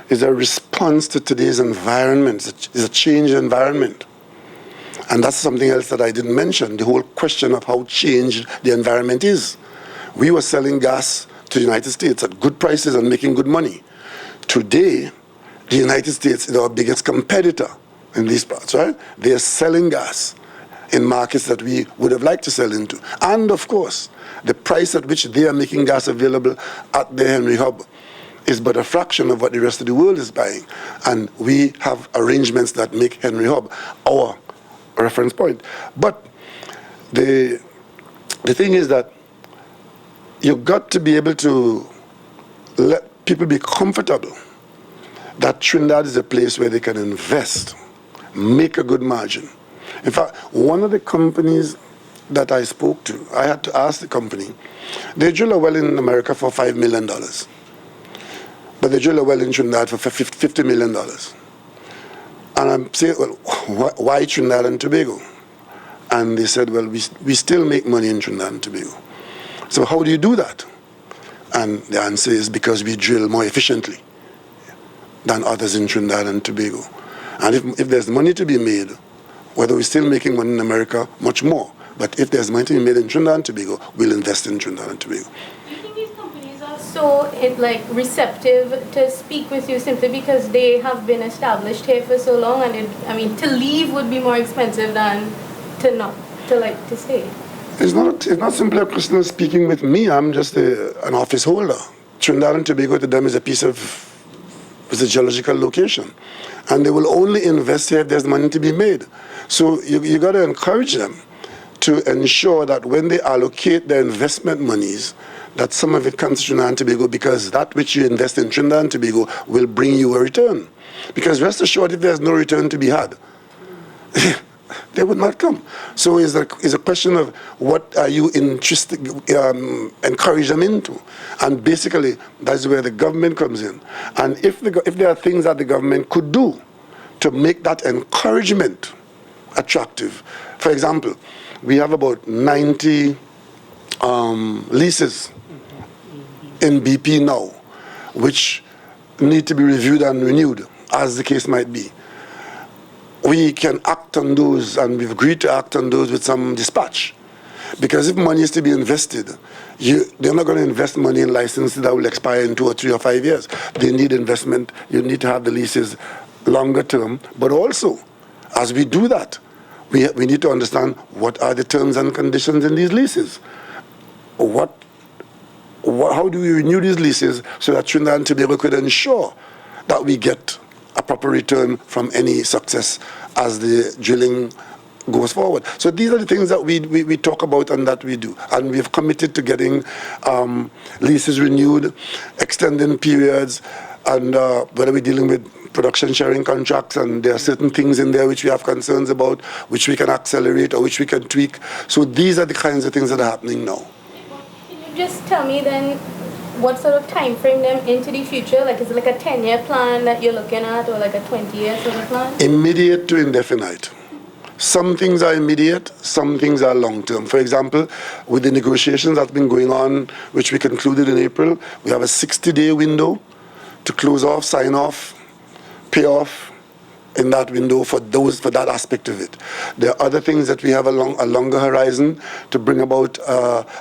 C: is a response to today's environment. It's a changed environment. And that's something else that I didn't mention, the whole question of how changed the environment is. We were selling gas to the United States at good prices and making good money. Today, the United States is our biggest competitor in these parts, right? They are selling gas in markets that we would have liked to sell into. And of course, the price at which they are making gas available at the Henry Hub is but a fraction of what the rest of the world is buying. And we have arrangements that make Henry Hub our reference point. But the thing is that you've got to be able to let people be comfortable that Trinidad is a place where they can invest, make a good margin. In fact, one of the companies that I spoke to, I had to ask the company, they drill a well in America for $5 million, but they drill a well in Trinidad for $50 million. And I'm saying, well, why Trinidad and Tobago? And they said, well, we still make money in Trinidad and Tobago. So how do you do that? And the answer is because we drill more efficiently than others in Trinidad and Tobago. And if there's money to be made, whether we're still making money in America, much more. But if there's money to be made in Trinidad and Tobago, we'll invest in Trinidad and Tobago.
D: Do you think these companies are so receptive to speak with you simply because they have been established here for so long, and to leave would be more expensive than to stay?
C: It's not simply a question of speaking with me. I'm just an office holder. Trinidad and Tobago to them is a geological location. And they will only invest here if there's money to be made. So you got to encourage them to ensure that when they allocate their investment monies, that some of it comes to Trinidad and Tobago, because that which you invest in Trinidad and Tobago will bring you a return. Because rest assured, if there's no return to be had, they would not come. So it's a question of what are you interested, encourage them into. And basically, that's where the government comes in. And if there are things that the government could do to make that encouragement attractive. For example, we have about 90 leases in BP now, which need to be reviewed and renewed, as the case might be. We can act on those, and we've agreed to act on those with some dispatch. Because if money is to be invested, they're not going to invest money in licenses that will expire in 2 or 3 or 5 years. They need investment. You need to have the leases longer term. But also, as we do that, we need to understand what are the terms and conditions in these leases. How do we renew these leases so that Trinidad and Tobago could ensure that we get a proper return from any success as the drilling goes forward? So these are the things that we talk about and that we do. And we've committed to getting leases renewed, extending periods, and whether we're dealing with production sharing contracts, and there are certain things in there which we have concerns about, which we can accelerate or which we can tweak. So these are the kinds of things that are happening now.
D: Can you just tell me then what sort of time frame them into the future? Is it a 10-year plan that you're looking at, or a 20-year sort of plan?
C: Immediate to indefinite. Some things are immediate, some things are long-term. For example, with the negotiations that's been going on, which we concluded in April, we have a 60-day window to close off, sign off, pay off in that window for that aspect of it. There are other things that we have a longer horizon to bring about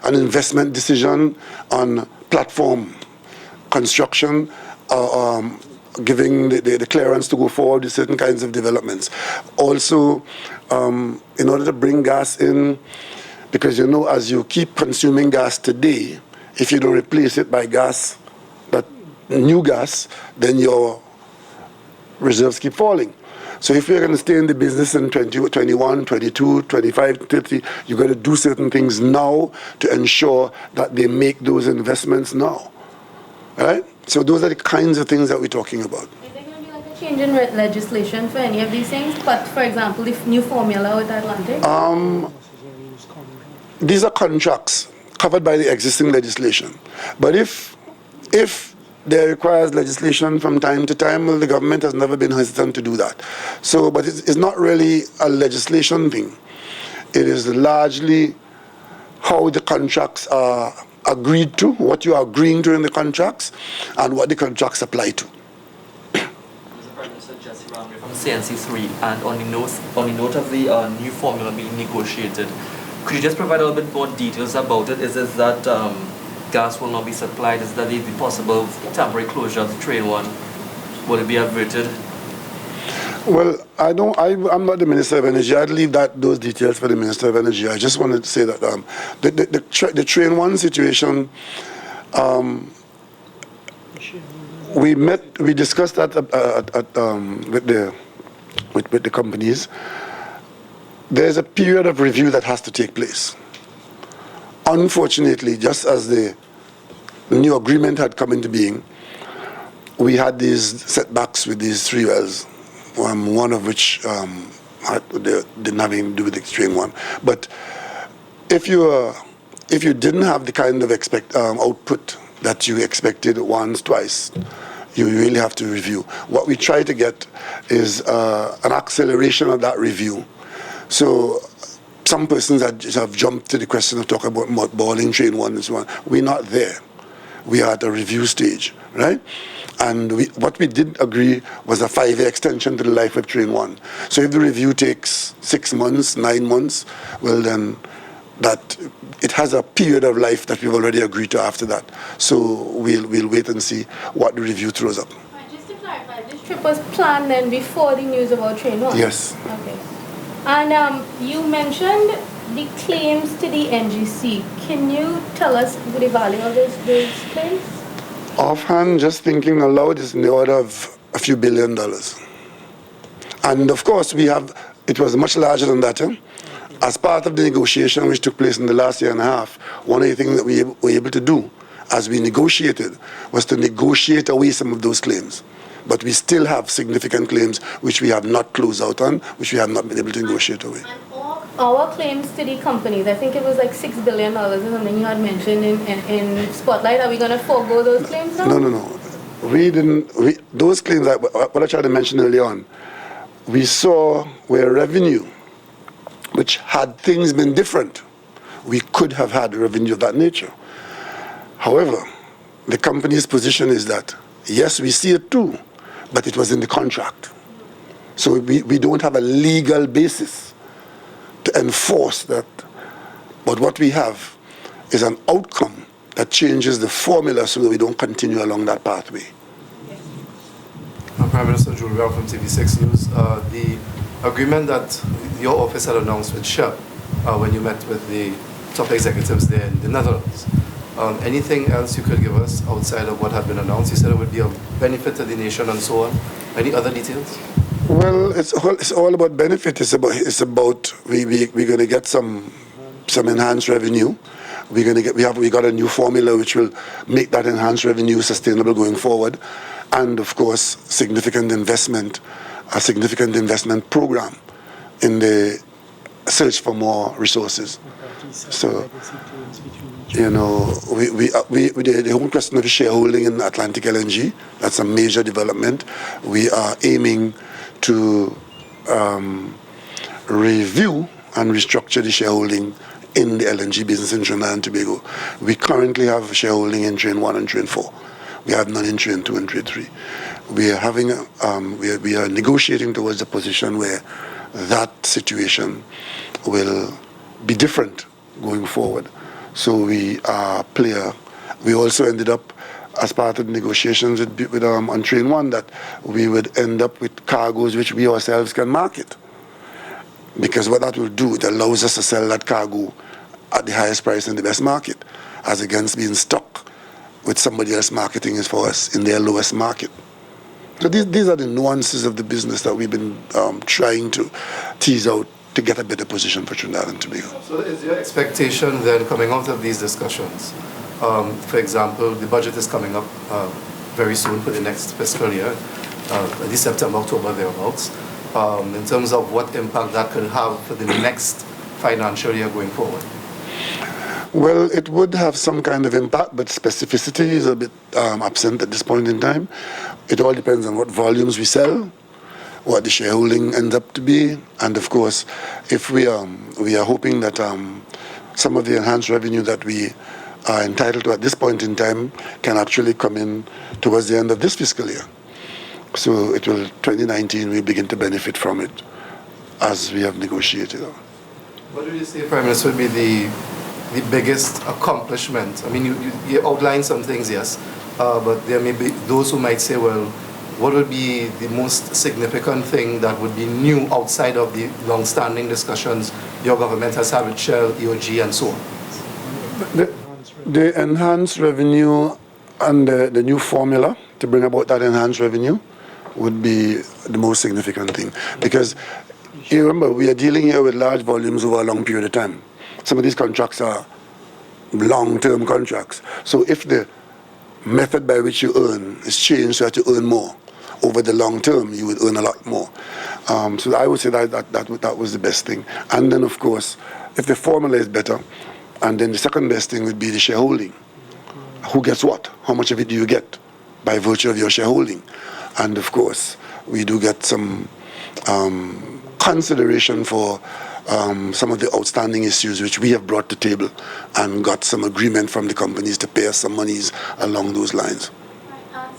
C: an investment decision on platform construction, giving the clearance to go forward with certain kinds of developments. Also, in order to bring gas in, because as you keep consuming gas today, if you don't replace it by new gas, then your reserves keep falling. So if you're going to stay in the business in 2021, 22, 25, 30, you've got to do certain things now to ensure that they make those investments now. Right? So those are the kinds of things that we're talking about.
D: Is there going to be a change in legislation for any of these things? But for example, the new formula with Atlantic?
C: These are contracts covered by the existing legislation. But if there requires legislation from time to time, well, the government has never been hesitant to do that. So, but it's not really a legislation thing. It is largely how the contracts are agreed to, what you are agreeing to in the contracts, and what the contracts apply to.
E: Mr. President, Jesse Ramray from CNC3, and on the note of the new formula being negotiated, could you just provide a little bit more details about it? Is it that gas will not be supplied? Is that the possible temporary closure of the Train 1? Will it be averted?
C: Well, I'm not the Minister of Energy. I'd leave those details for the Minister of Energy. I just wanted to say that the Train 1 situation, we discussed that with the companies. There's a period of review that has to take place. Unfortunately, just as the new agreement had come into being, we had these setbacks with these 3 wells, one of which didn't have anything to do with the Train 1. But if you didn't have the kind of output that you expected once, twice, you really have to review. What we try to get is an acceleration of that review. So some persons have jumped to the question of talking about mothballing Train 1 and so on. We're not there. We are at a review stage, right? And what we did agree was a 5-year extension to the life of Train 1. So if the review takes 6 months, 9 months, well then that it has a period of life that we've already agreed to after that. So we'll wait and see what the review throws up.
D: Just to clarify, this trip was planned then before the news about Train 1?
C: Yes.
D: Okay. And you mentioned the claims to the NGC. Can you tell us the value of those claims?
C: Offhand, just thinking aloud, is in the order of a few $1 billion. And of course, it was much larger than that. As part of the negotiation which took place in the last year and a half, one of the things that we were able to do as we negotiated was to negotiate away some of those claims. But we still have significant claims which we have not closed out on, which we have not been able to negotiate away.
D: And our claims to the companies, I think it was like $6 billion or something you had mentioned in Spotlight. Are we going to forego those claims now?
C: No. We didn't. Those claims, what I tried to mention earlier on, we saw where revenue, which had things been different, we could have had revenue of that nature. However, the company's position is that, yes, we see it too, but it was in the contract. So we don't have a legal basis to enforce that. But what we have is an outcome that changes the formula so that we don't continue along that pathway.
F: Prime Minister Jules Brown from TV6 News. The agreement that your office had announced with Shell when you met with the top executives there in the Netherlands. Anything else you could give us outside of what had been announced? You said it would be a benefit to the nation and so on. Any other details?
C: Well, it's all about benefit. It's about we're going to get some enhanced revenue. We got a new formula which will make that enhanced revenue sustainable going forward, and of course a significant investment program in the search for more resources. So, you know, the whole question of the shareholding in Atlantic LNG, that's a major development. We are aiming to review and restructure the shareholding in the LNG business in Trinidad and Tobago. We currently have shareholding in Train 1 and Train 4. We have none in Train 2 and Train 3. We are having we are negotiating towards a position where that situation will be different going forward. So we are clear. We also ended up, as part of the negotiations on Train 1, that we would end up with cargoes which we ourselves can market. Because what that will do, it allows us to sell that cargo at the highest price in the best market, as against being stuck with somebody else marketing it for us in their lowest market. So these are the nuances of the business that we've been trying to tease out to get a better position for Trinidad and Tobago.
F: So is your expectation then, coming out of these discussions, for example, the budget is coming up very soon for the next fiscal year, at least September, October, thereabouts, in terms of what impact that could have for the next financial year going forward?
C: Well, it would have some kind of impact, but specificity is a bit absent at this point in time. It all depends on what volumes we sell, what the shareholding ends up to be, and of course, if we are hoping that some of the enhanced revenue that we are entitled to at this point in time can actually come in towards the end of this fiscal year. So 2019, we begin to benefit from it as we have negotiated.
F: What would you say, Prime Minister, would be the biggest accomplishment? I mean, you outlined some things, yes, but there may be those who might say, well, what would be the most significant thing that would be new outside of the long-standing discussions your government has had with Shell, EOG, and so on?
C: The enhanced revenue and the new formula to bring about that enhanced revenue would be the most significant thing. Because you remember, we are dealing here with large volumes over a long period of time. Some of these contracts are long-term contracts. So if the method by which you earn is changed so that you earn more over the long term, you would earn a lot more. So I would say that was the best thing. And then, of course, if the formula is better, and then the second best thing would be the shareholding. Who gets what? How much of it do you get? by virtue of your shareholding. And of course, we do get some consideration for some of the outstanding issues which we have brought to table and got some agreement from the companies to pay us some monies along those lines.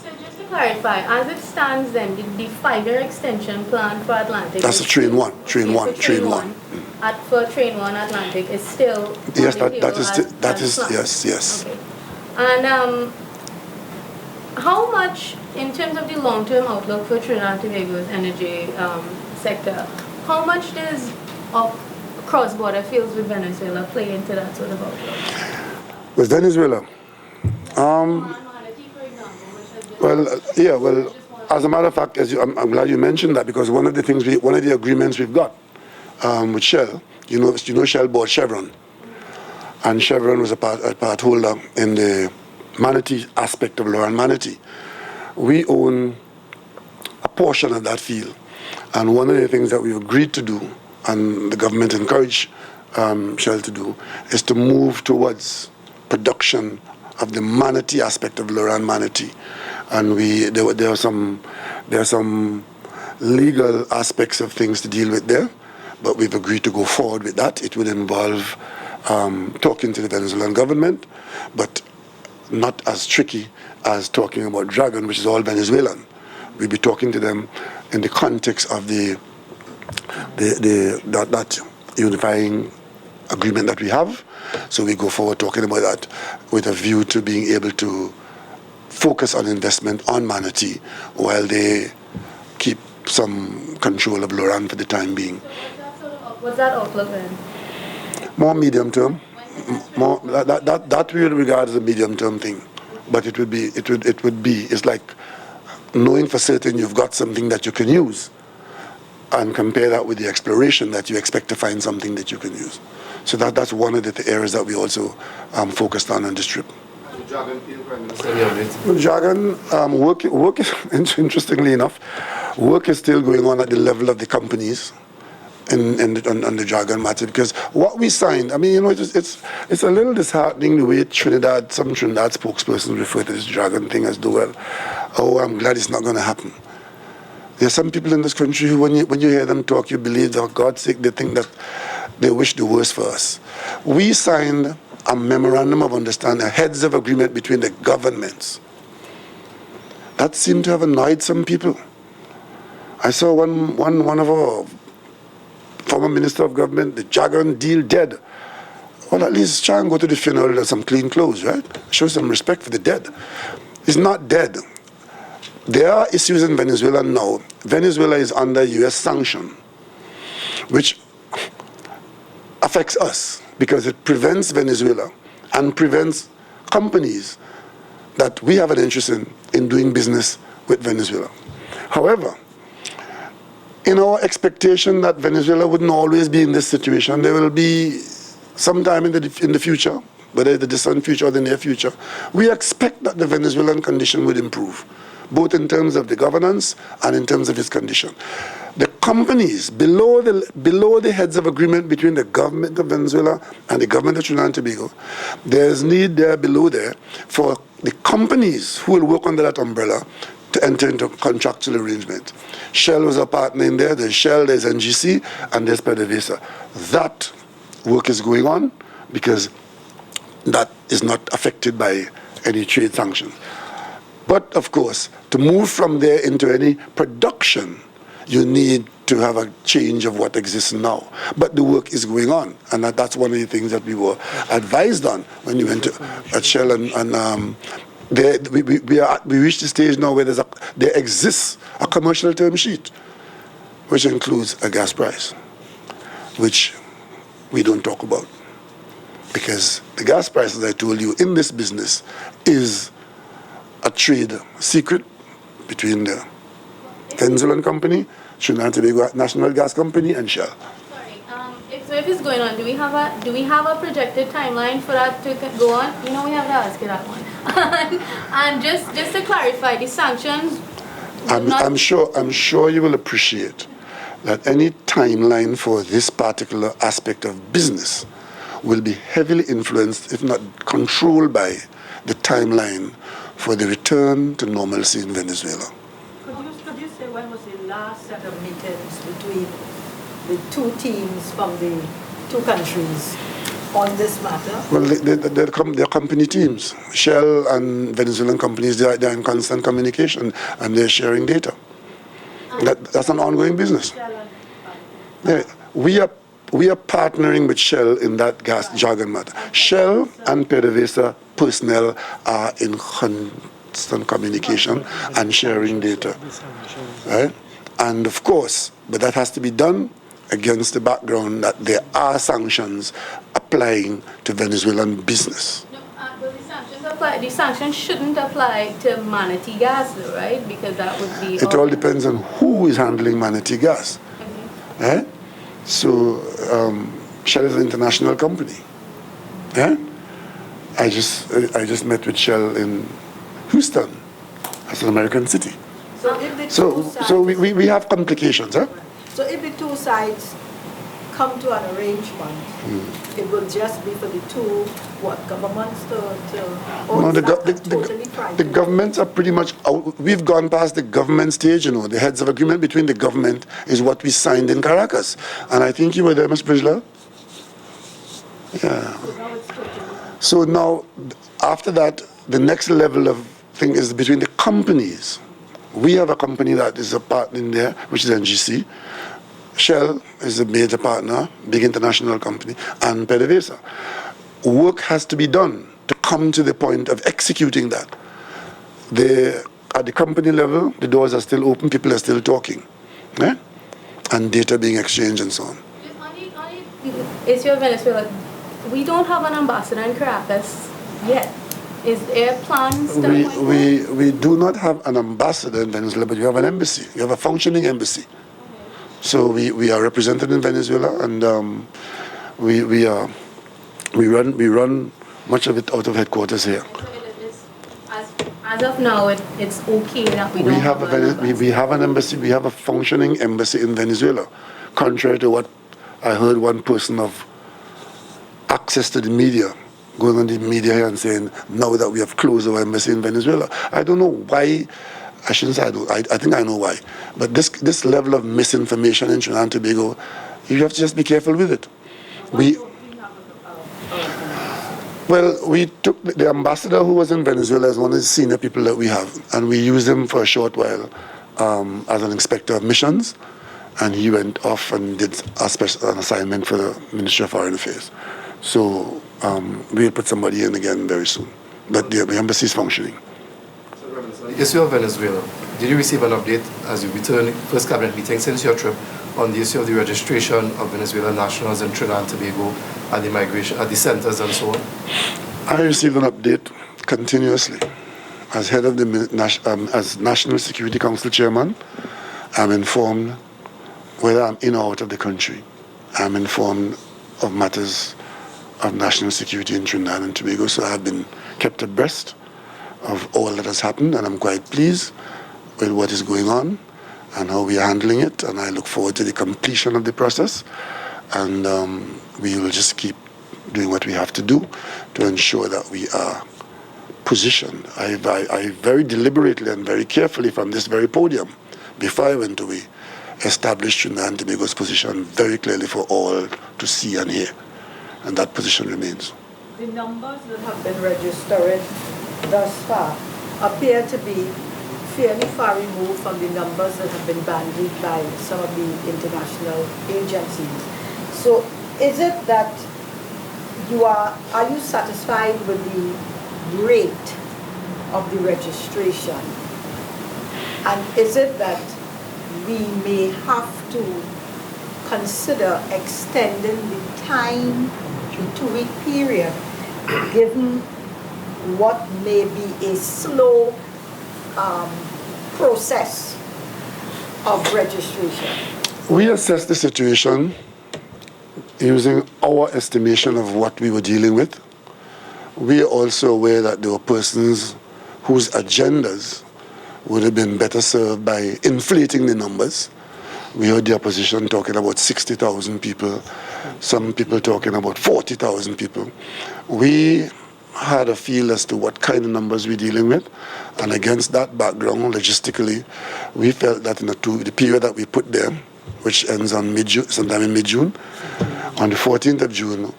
D: So just to clarify, as it stands then, the 5-year extension plan for Atlantic...
C: That's a train one, train one.
D: For train 1 Atlantic is still...
C: Yes, that is yes.
D: Okay. And how much, in terms of the long-term outlook for Trinidad and Tobago's energy sector, how much does cross-border fields with Venezuela play into that sort of outlook?
C: With Venezuela? Well, as a matter of fact, I'm glad you mentioned that, because one of the agreements we've got with Shell, you know Shell bought Chevron, and Chevron was a part holder in the Manatee aspect of Loran Manatee. We own a portion of that field, and one of the things that we've agreed to do, and the government encouraged Shell to do, is to move towards production of the Manatee aspect of Loran Manatee. And there are some legal aspects of things to deal with there, but we've agreed to go forward with that. It would involve talking to the Venezuelan government, but not as tricky as talking about Dragon, which is all Venezuelan. We'll be talking to them in the context of that unifying agreement that we have. So we go forward talking about that with a view to being able to focus on investment on Manatee while they keep some control of Loran for the time being.
D: So what's that outlook then?
C: More medium term. More that we would regard as a medium term thing. But it would be it's like knowing for certain you've got something that you can use, and compare that with the exploration that you expect to find something that you can use. So that's one of the areas that we also focused on this trip. Well, Dragon, work is, interestingly enough, work is still going on at the level of the companies on the Dragon matter, because what we signed, I mean, it's a little disheartening the way some Trinidad spokespersons refer to this Dragon thing as though, well, oh, I'm glad it's not going to happen. There are some people in this country who, when you hear them talk, you believe that, for God's sake, they think that they wish the worst for us. We signed a memorandum of understanding, a heads of agreement between the governments. That seemed to have annoyed some people. I saw one of our former minister of government, the Dragon deal dead. Well, at least try and go to the funeral in some clean clothes, right? Show some respect for the dead. It's not dead. There are issues in Venezuela now. Venezuela is under U.S. sanction, which affects us because it prevents Venezuela and prevents companies that we have an interest in doing business with Venezuela. However, in our expectation that Venezuela wouldn't always be in this situation, there will be sometime in the future, whether the distant future or the near future, we expect that the Venezuelan condition would improve, both in terms of the governance and in terms of its condition. The companies below the heads of agreement between the government of Venezuela and the government of Trinidad and Tobago, there's need there below there for the companies who will work under that umbrella to enter into contractual arrangement. Shell was a partner in there. There's Shell, there's NGC, and there's PDVSA. That work is going on because that is not affected by any trade sanctions. But of course, to move from there into any production, you need to have a change of what exists now. But the work is going on, and that's one of the things that we were advised on when we went at Shell, and we reached the stage now where there exists a commercial term sheet, which includes a gas price, which we don't talk about. Because the gas price, as I told you, in this business is a trade secret between the Venezuelan company, Trinidad and Tobago National Gas Company, and Shell.
D: Sorry, if it's going on, do we have a projected timeline for that to go on? You know, we have to ask you that one. And just to clarify, the sanctions.
C: I'm sure you will appreciate that any timeline for this particular aspect of business will be heavily influenced, if not controlled by, the timeline for the return return to normalcy in Venezuela.
G: Could you say when was the last set of meetings between the two teams from the two countries on this matter?
C: Well, they're company teams. Shell and Venezuelan companies, they're in constant communication and they're sharing data. That's an ongoing business. Yeah, we are partnering with Shell in that gas jargon matter. Shell and PDVSA personnel are in constant communication and sharing data. Right? And of course, but that has to be done against the background that there are sanctions applying to Venezuelan business.
D: No, but the sanctions shouldn't apply to Manatee Gas, though, right? Because that would be...
C: It all depends on who is handling Manatee Gas.
D: Okay.
C: So Shell is an international company. I just met with Shell in Houston. That's an American city.
G: So if the
C: So
G: two sides,
C: so we have complications, huh?
G: so if the two sides come to an arrangement, it will just be for the two governments to or
C: No,
G: is
C: the,
G: that
C: the
G: totally private?
C: governments are pretty much out. We've gone past the government stage, you know. The heads of agreement between the government is what we signed in Caracas. And I think you were there, Ms. Bridgler. Yeah.
G: So now it's totally
C: So now, after that, the next level of thing is between the companies. We have a company that is a partner in there, which is NGC. Shell is a major partner, big international company, and PDVSA. Work has to be done to come to the point of executing that. At the company level, the doors are still open, people are still talking, and data being exchanged and so on.
D: It's your Venezuela. We don't have an ambassador in Caracas yet. Is there plans to appoint one?
C: We do not have an ambassador in Venezuela, but we have an embassy. We have a functioning embassy. So we are represented in Venezuela, and we run much of it out of headquarters here.
D: As of now, it's okay that we don't have an ambassador.
C: We have an embassy. We have a functioning embassy in Venezuela, contrary to what I heard one person of access to the media going on the media here and saying now that we have closed our embassy in Venezuela. I don't know why. I shouldn't say I don't. I think I know why. But this level of misinformation in Trinidad and Tobago, you have to just be careful with it. We took the ambassador who was in Venezuela as one of the senior people that we have, and we used him for a short while as an inspector of missions, and he went off and did an assignment for the Ministry of Foreign Affairs. So we'll put somebody in again very soon. But the embassy is functioning.
F: The issue of Venezuela, did you receive an update as you returned first cabinet meeting since your trip on the issue of the registration of Venezuelan nationals in Trinidad and Tobago at the migration, at the centers and so on?
C: I received an update continuously. As head of the as National Security Council chairman, I'm informed whether I'm in or out of the country. I'm informed of matters of national security in Trinidad and Tobago, so I've been kept abreast of all that has happened, and I'm quite pleased with what is going on and how we are handling it, and I look forward to the completion of the process, and we will just keep doing what we have to do to ensure that we are positioned. I very deliberately and very carefully from this very podium, before I went away, established Trinidad and Tobago's position very clearly for all to see and hear, and that position remains.
G: The numbers that have been registered thus far appear to be fairly far removed from the numbers that have been bandied by some of the international agencies. So is it that are you satisfied with the rate of the registration? And is it that we may have to consider extending the time, the 2-week period, given what may be a slow process of registration?
C: We assess the situation using our estimation of what we were dealing with. We are also aware that there were persons whose agendas would have been better served by inflating the numbers. We heard the opposition talking about 60,000 people, some people talking about 40,000 people. We had a feel as to what kind of numbers we're dealing with. And against that background, logistically, we felt that in the period that we put there, which ends on sometime in mid-June, on the 14th of June,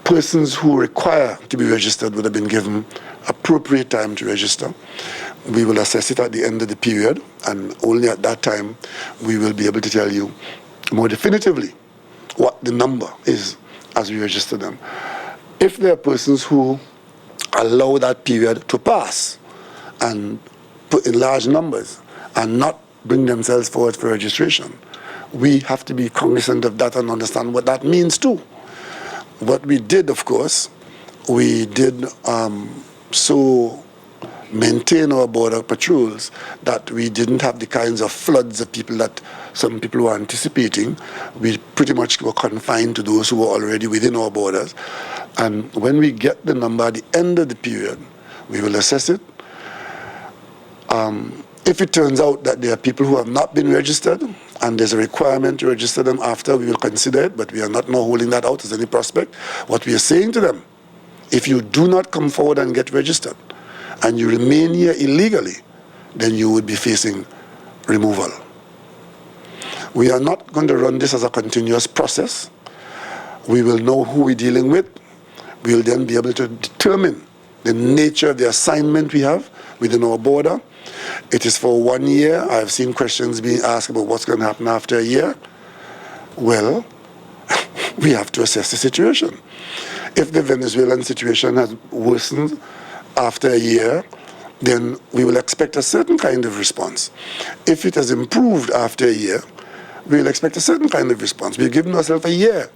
C: persons who require to be registered would have been given appropriate time to register. We will assess it at the end of the period, and only at that time we will be able to tell you more definitively what the number is as we register them. If there are persons who allow that period to pass and put in large numbers and not bring themselves forward for registration, we have to be cognizant of that and understand what that means too. What we did, of course, we did so maintain our border patrols that we didn't have the kinds of floods of people that some people were anticipating. We pretty much were confined to those who were already within our borders. And when we get the number at the end of the period, we will assess it. If it turns out that there are people who have not been registered and there's a requirement to register them after, we will consider it, but we are not now holding that out as any prospect. What we are saying to them, if you do not come forward and get registered and you remain here illegally, then you would be facing removal. We are not going to run this as a continuous process. We will know who we're dealing with. We will then be able to determine the nature of the assignment we have within our border. It is for 1 year. I've seen questions being asked about what's going to happen after a year. Well, we have to assess the situation. If the Venezuelan situation has worsened after a year, then we will expect a certain kind of response. If it has improved after a year, we will expect a certain kind of response. We've given ourselves a year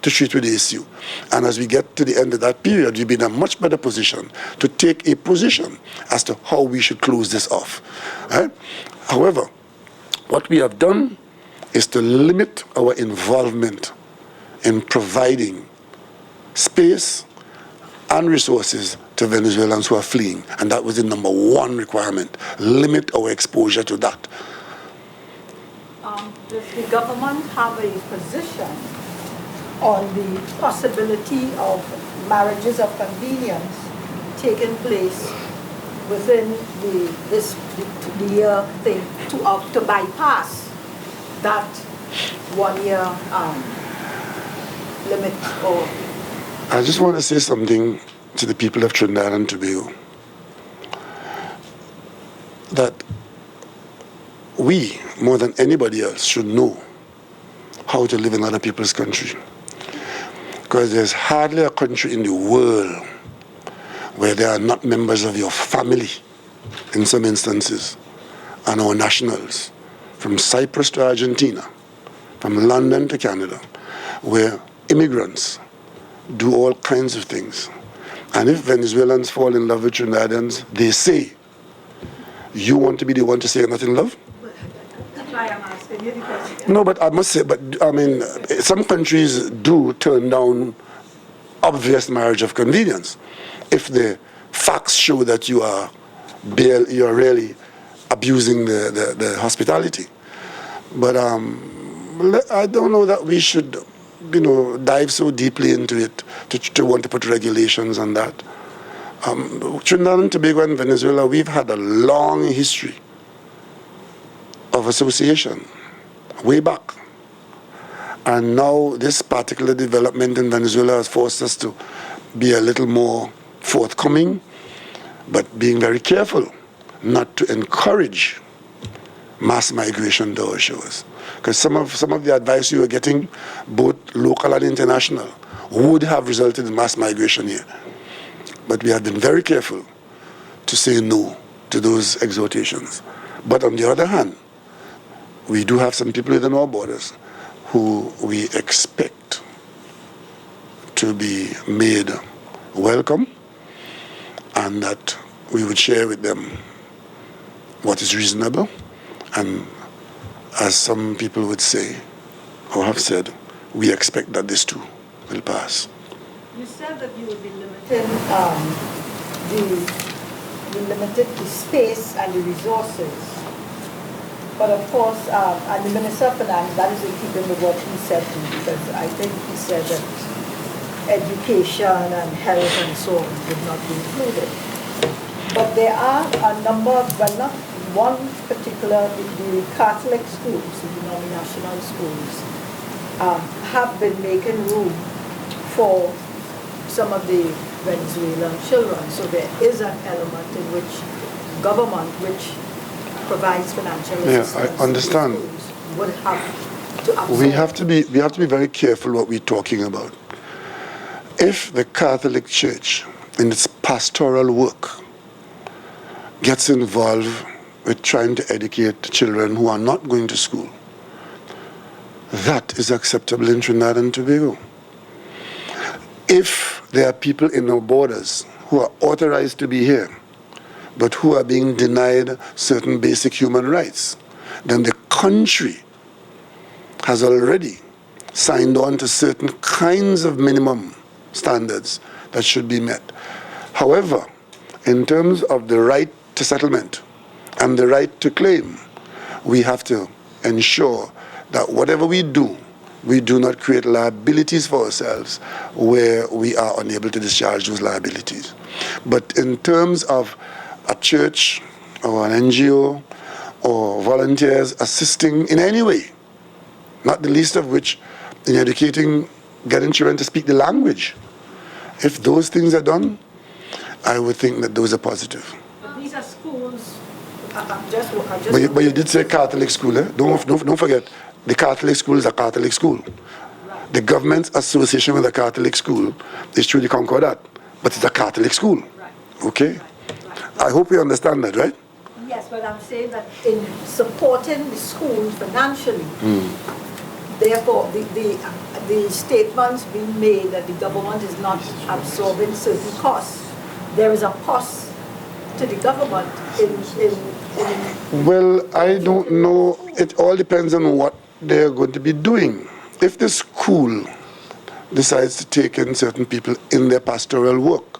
C: to treat with the issue. And as we get to the end of that period, we'll be in a much better position to take a position as to how we should close this off. Right? However, what we have done is to limit our involvement in providing space and resources to Venezuelans who are fleeing. And that was the number one requirement. Limit our exposure to that.
G: Does the government have a position on the possibility of marriages of convenience taking place within the year thing to bypass that 1 year limit? Or
C: I just want to say something to the people of Trinidad and Tobago, that we, more than anybody else, should know how to live in other people's country. Because there's hardly a country in the world where there are not members of your family, in some instances, and our nationals, from Cyprus to Argentina, from London to Canada, where immigrants do all kinds of things. And if Venezuelans fall in love with Trinidadians, they say, you want to be the one to say you're not in love?
G: that's why I'm asking you the question.
C: No, but I must say, I mean, some countries do turn down obvious marriage of convenience if the facts show that you are really abusing the hospitality. But I don't know that we should, dive so deeply into it to want to put regulations on that. Trinidad and Tobago and Venezuela, we've had a long history of association, way back. And now this particular development in Venezuela has forced us to be a little more forthcoming, but being very careful not to encourage mass migration to our shores. Because some of the advice you were getting, both local and international, would have resulted in mass migration here. But we have been very careful to say no to those exhortations. But on the other hand, we do have some people within our borders who we expect to be made welcome, and that we would share with them what is reasonable. And as some people would say, or have said, we expect that this too will pass.
G: You said that you would be limiting the space and the resources. But of course, and the Minister of Finance, that is in keeping with what he said too, because I think he said that education and health and so on would not be included. But there are a number, well, not one particular, the Catholic schools, the denominational schools, have been making room for some of the Venezuelan children. So there is an element in which government, which provides financial assistance,
C: I understand.
G: to schools, would have to absorb.
C: We have to be very careful what we're talking about. If the Catholic Church, in its pastoral work, gets involved with trying to educate children who are not going to school, that is acceptable in Trinidad and Tobago. If there are people in our borders who are authorized to be here, but who are being denied certain basic human rights, then the country has already signed on to certain kinds of minimum standards that should be met. However, in terms of the right to settlement and the right to claim, we have to ensure that whatever we do not create liabilities for ourselves where we are unable to discharge those liabilities. But in terms of a church or an NGO or volunteers assisting in any way, not the least of which in educating, getting children to speak the language, if those things are done, I would think that those are positive.
G: These are schools,
C: But you did say Catholic school, eh? Don't forget, the Catholic school is a Catholic school. The government's association with a Catholic school is through the Concordat, but it's a Catholic school. Okay? I hope you understand that, right?
G: Yes, but I'm saying that in supporting the schools financially, therefore the statements being made that the government is not absorbing certain costs, there is a cost to the government in
C: Well, I don't know. It all depends on what they're going to be doing. If the school decides to take in certain people in their pastoral work,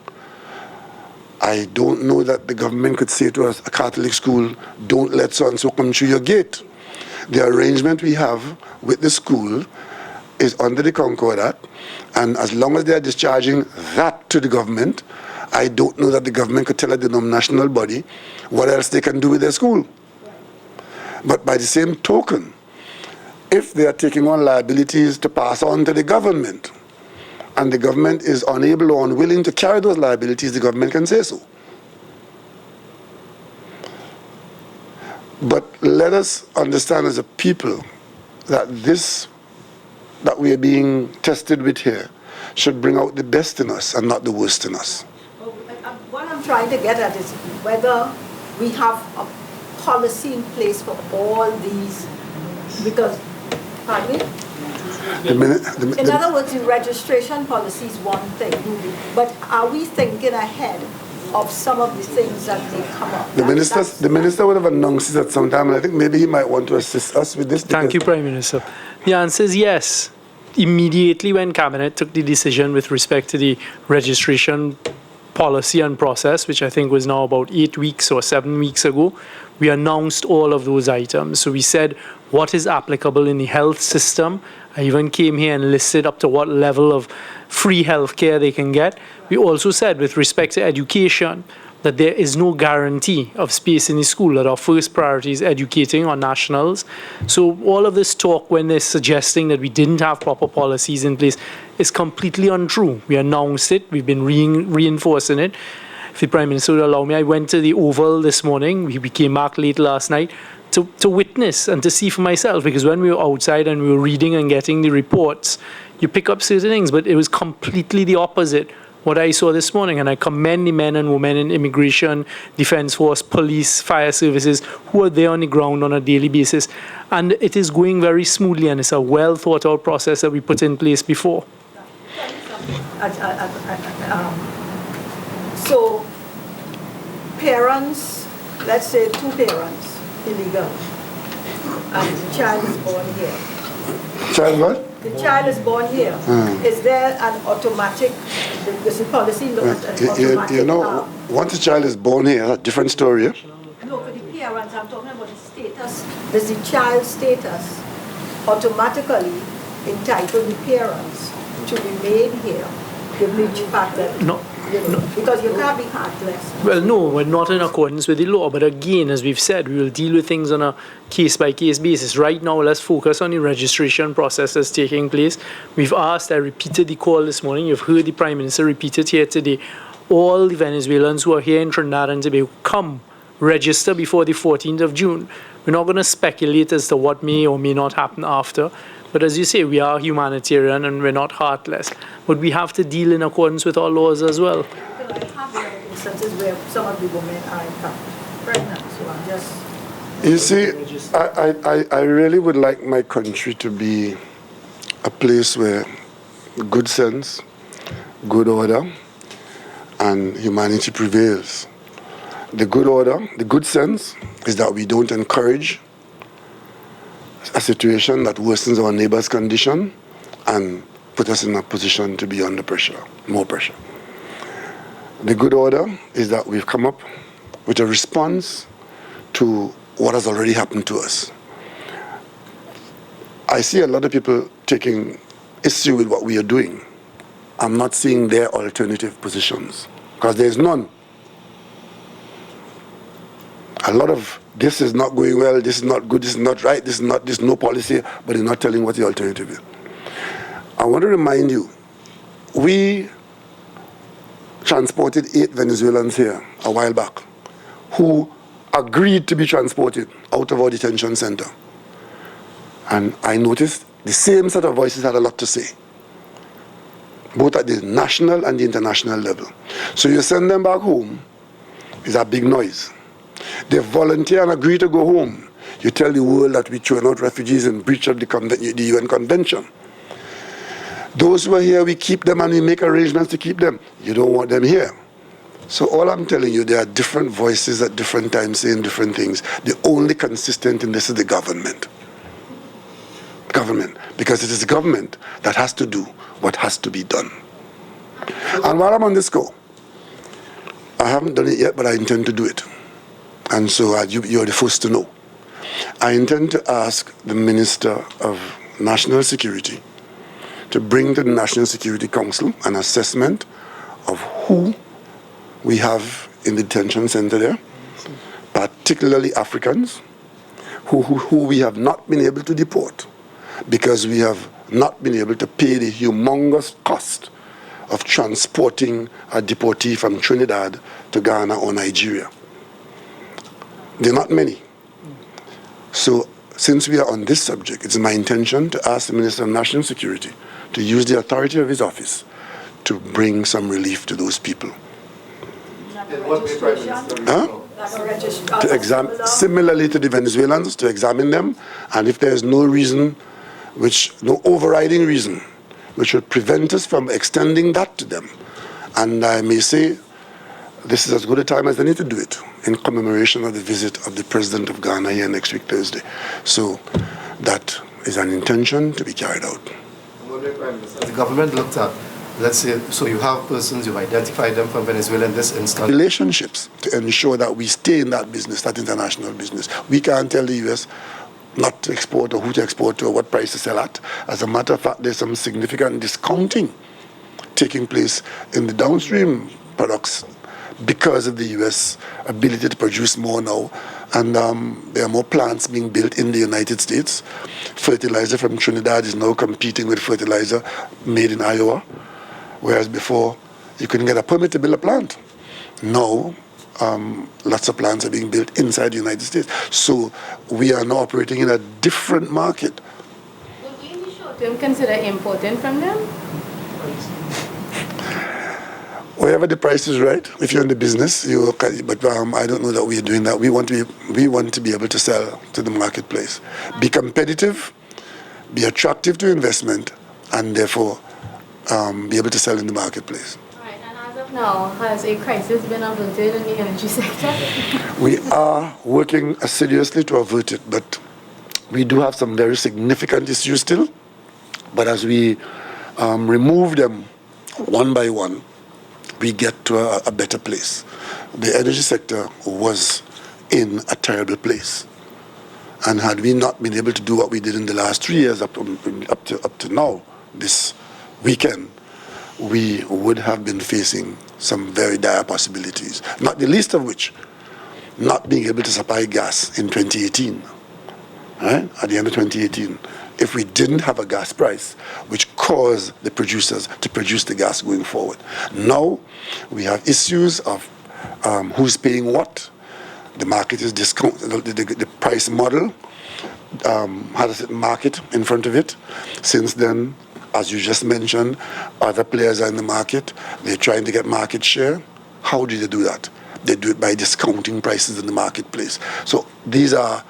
C: I don't know that the government could say to us, a Catholic school, don't let so-and-so come through your gate. The arrangement we have with the school is under the Concordat, and as long as they are discharging that to the government, I don't know that the government could tell a denominational body what else they can do with their school. But by the same token, if they are taking on liabilities to pass on to the government, and the government is unable or unwilling to carry those liabilities, the government can say so. But let us understand as a people that this that we are being tested with here should bring out the best in us and not the worst in us.
G: what I'm trying to get at is whether we have a policy in place for all these, because, pardon me? In other words, the registration policy is one thing, but are we thinking ahead of some of the things that may come up?
C: The minister would have announced it at some time, and I think maybe he might want to assist us with this.
A: Thank you, Prime Minister. The answer is yes. Immediately when Cabinet took the decision with respect to the registration policy and process, which I think was now about 8 weeks or 7 weeks ago, we announced all of those items. So we said what is applicable in the health system. I even came here and listed up to what level of free health care they can get. We also said with respect to education that there is no guarantee of space in the school, that our first priority is educating our nationals. So all of this talk when they're suggesting that we didn't have proper policies in place is completely untrue. We announced it, we've been reinforcing it. If the Prime Minister would allow me, I went to the Oval this morning, we came back late last night, to witness and to see for myself, because when we were outside and we were reading and getting the reports, you pick up certain things, but it was completely the opposite what I saw this morning. And I commend the men and women in immigration, defense force, police, fire services, who are there on the ground on a daily basis. And it is going very smoothly, and it's a well thought out process that we put in place before.
G: So parents, let's say 2 parents, illegal, and the child is born here.
C: Child what?
G: The child is born here. Is there an automatic, does the policy look at an automatic?
C: You know, once a child is born here, that's a different story. Yeah?
G: No, for the parents, I'm talking about the status. Does the child's status automatically entitle the parents to remain here give me fact that,
A: No,
G: because you can't be heartless.
A: well, no, we're not in accordance with the law. But again, as we've said, we will deal with things on a case-by-case basis. Right now, let's focus on the registration process that's taking place. We've asked, I repeated the call this morning. You've heard the Prime Minister repeat it here today. All the Venezuelans who are here in Trinidad and Tobago, come register before the 14th of June. We're not going to speculate as to what may or may not happen after. But as you say, we are humanitarian and we're not heartless. But we have to deal in accordance with our laws as well.
G: I have instances where some of the women are in fact pregnant, so I'm just...
C: You see, I really would like my country to be a place where good sense, good order, and humanity prevails. The good order, the good sense is that we don't encourage a situation that worsens our neighbor's condition and put us in a position to be under pressure, more pressure. The good order is that we've come up with a response to what has already happened to us. I see a lot of people taking issue with what we are doing. I'm not seeing their alternative positions, because there's none. A lot of this is not going well, this is not good, this is not right, this is no policy, but they're not telling what the alternative is. I want to remind you, we transported 8 Venezuelans here a while back who agreed to be transported out of our detention center. And I noticed the same set of voices had a lot to say, both at the national and the international level. So you send them back home, it's a big noise. They volunteer and agree to go home. You tell the world that we throw out refugees in breach of the UN Convention. Those who are here, we keep them and we make arrangements to keep them. You don't want them here. So all I'm telling you, there are different voices at different times saying different things. The only consistent in this is the government. Government. Because it is the government that has to do what has to be done. And while I'm on this go, I haven't done it yet, but I intend to do it. And so you're the first to know. I intend to ask the Minister of National Security to bring to the National Security Council an assessment of who we have in the detention center there, particularly Africans, who we have not been able to deport because we have not been able to pay the humongous cost of transporting a deportee from Trinidad to Ghana or Nigeria. There are not many. So since we are on this subject, it's my intention to ask the Minister of National Security to use the authority of his office to bring some relief to those people. Huh? To examine, similarly to the Venezuelans, to examine them, and if there is no reason, no overriding reason, which would prevent us from extending that to them. And I may say, this is as good a time as any to do it, in commemoration of the visit of the President of Ghana here next week, Thursday. So that is an intention to be carried out.
F: The government looked at, let's say, so you have persons, you've identified them from Venezuela in this instance.
C: Relationships to ensure that we stay in that business, that international business. We can't tell the U.S. not to export or who to export to or what price to sell at. As a matter of fact, there's some significant discounting taking place in the downstream products because of the U.S. ability to produce more now. And there are more plants being built in the United States. Fertilizer from Trinidad is now competing with fertilizer made in Iowa, whereas before you couldn't get a permit to build a plant. Now, lots of plants are being built inside the United States. So we are now operating in a different market.
D: Would we in the short term consider importing from them?
C: Wherever the price is right, if you're in the business, but I don't know that we are doing that. We want to be able to sell to the marketplace, be competitive, be attractive to investment, and therefore be able to sell in the marketplace.
D: Right, and as of now, has a crisis been averted in the energy sector?
C: We are working assiduously to avert it, but we do have some very significant issues still. But as we remove them one by one, we get to a better place. The energy sector was in a terrible place. And had we not been able to do what we did in the last 3 years up to now, this weekend, we would have been facing some very dire possibilities, not the least of which, not being able to supply gas in 2018, right? At the end of 2018, if we didn't have a gas price, which caused the producers to produce the gas going forward. Now, we have issues of who's paying what. The market is the price model has a market in front of it. Since then, as you just mentioned, other players are in the market. They're trying to get market share. How do they do that? They do it by discounting prices in the marketplace. So these are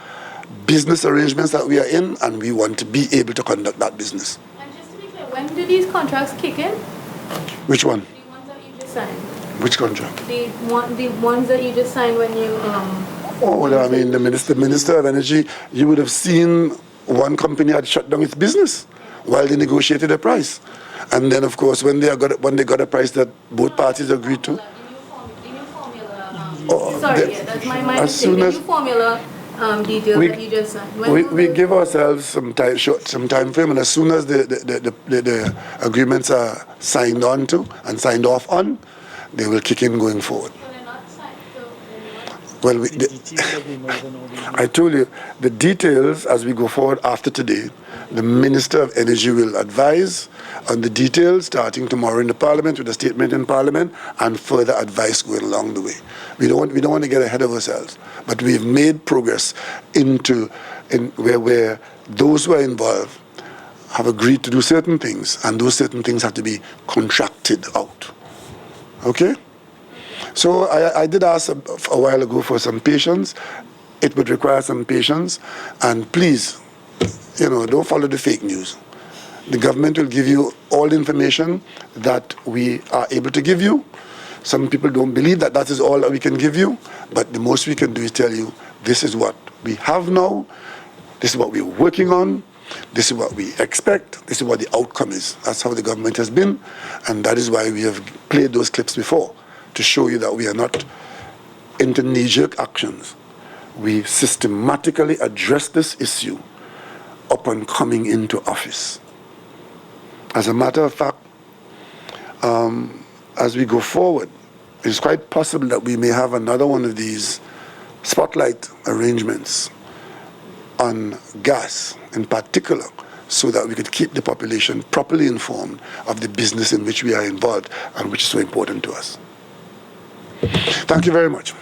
C: business arrangements that we are in, and we want to be able to conduct that business.
D: And just to be clear, when do these contracts kick in?
C: Which one?
D: The ones that you just signed.
C: Which contract?
D: The ones that you just signed when you
C: Oh, well, I mean, the Minister of Energy, you would have seen one company had shut down its business while they negotiated a price. And then, of course, when they got a price that both parties agreed to.
D: The new formula. Sorry, that's my mistake. The new formula details that you just signed.
C: We give ourselves some time frame, and as soon as the agreements are signed on to and signed off on, they will kick in going forward.
D: So they're not signed.
C: Well, I told you, the details as we go forward after today, the Minister of Energy will advise on the details starting tomorrow in the Parliament with a statement in Parliament and further advice going along the way. We don't want to get ahead of ourselves, but we've made progress where those who are involved have agreed to do certain things, and those certain things have to be contracted out. Okay? So I did ask a while ago for some patience. It would require some patience. And please, don't follow the fake news. The government will give you all the information that we are able to give you. Some people don't believe that is all that we can give you. But the most we can do is tell you, this is what we have now. This is what we're working on. This is what we expect. This is what the outcome is. That's how the government has been. And that is why we have played those clips before, to show you that we are not into knee-jerk actions. We systematically address this issue upon coming into office. As a matter of fact, as we go forward, it's quite possible that we may have another one of these spotlight arrangements on gas in particular, so that we could keep the population properly informed of the business in which we are involved and which is so important to us. Thank you very much.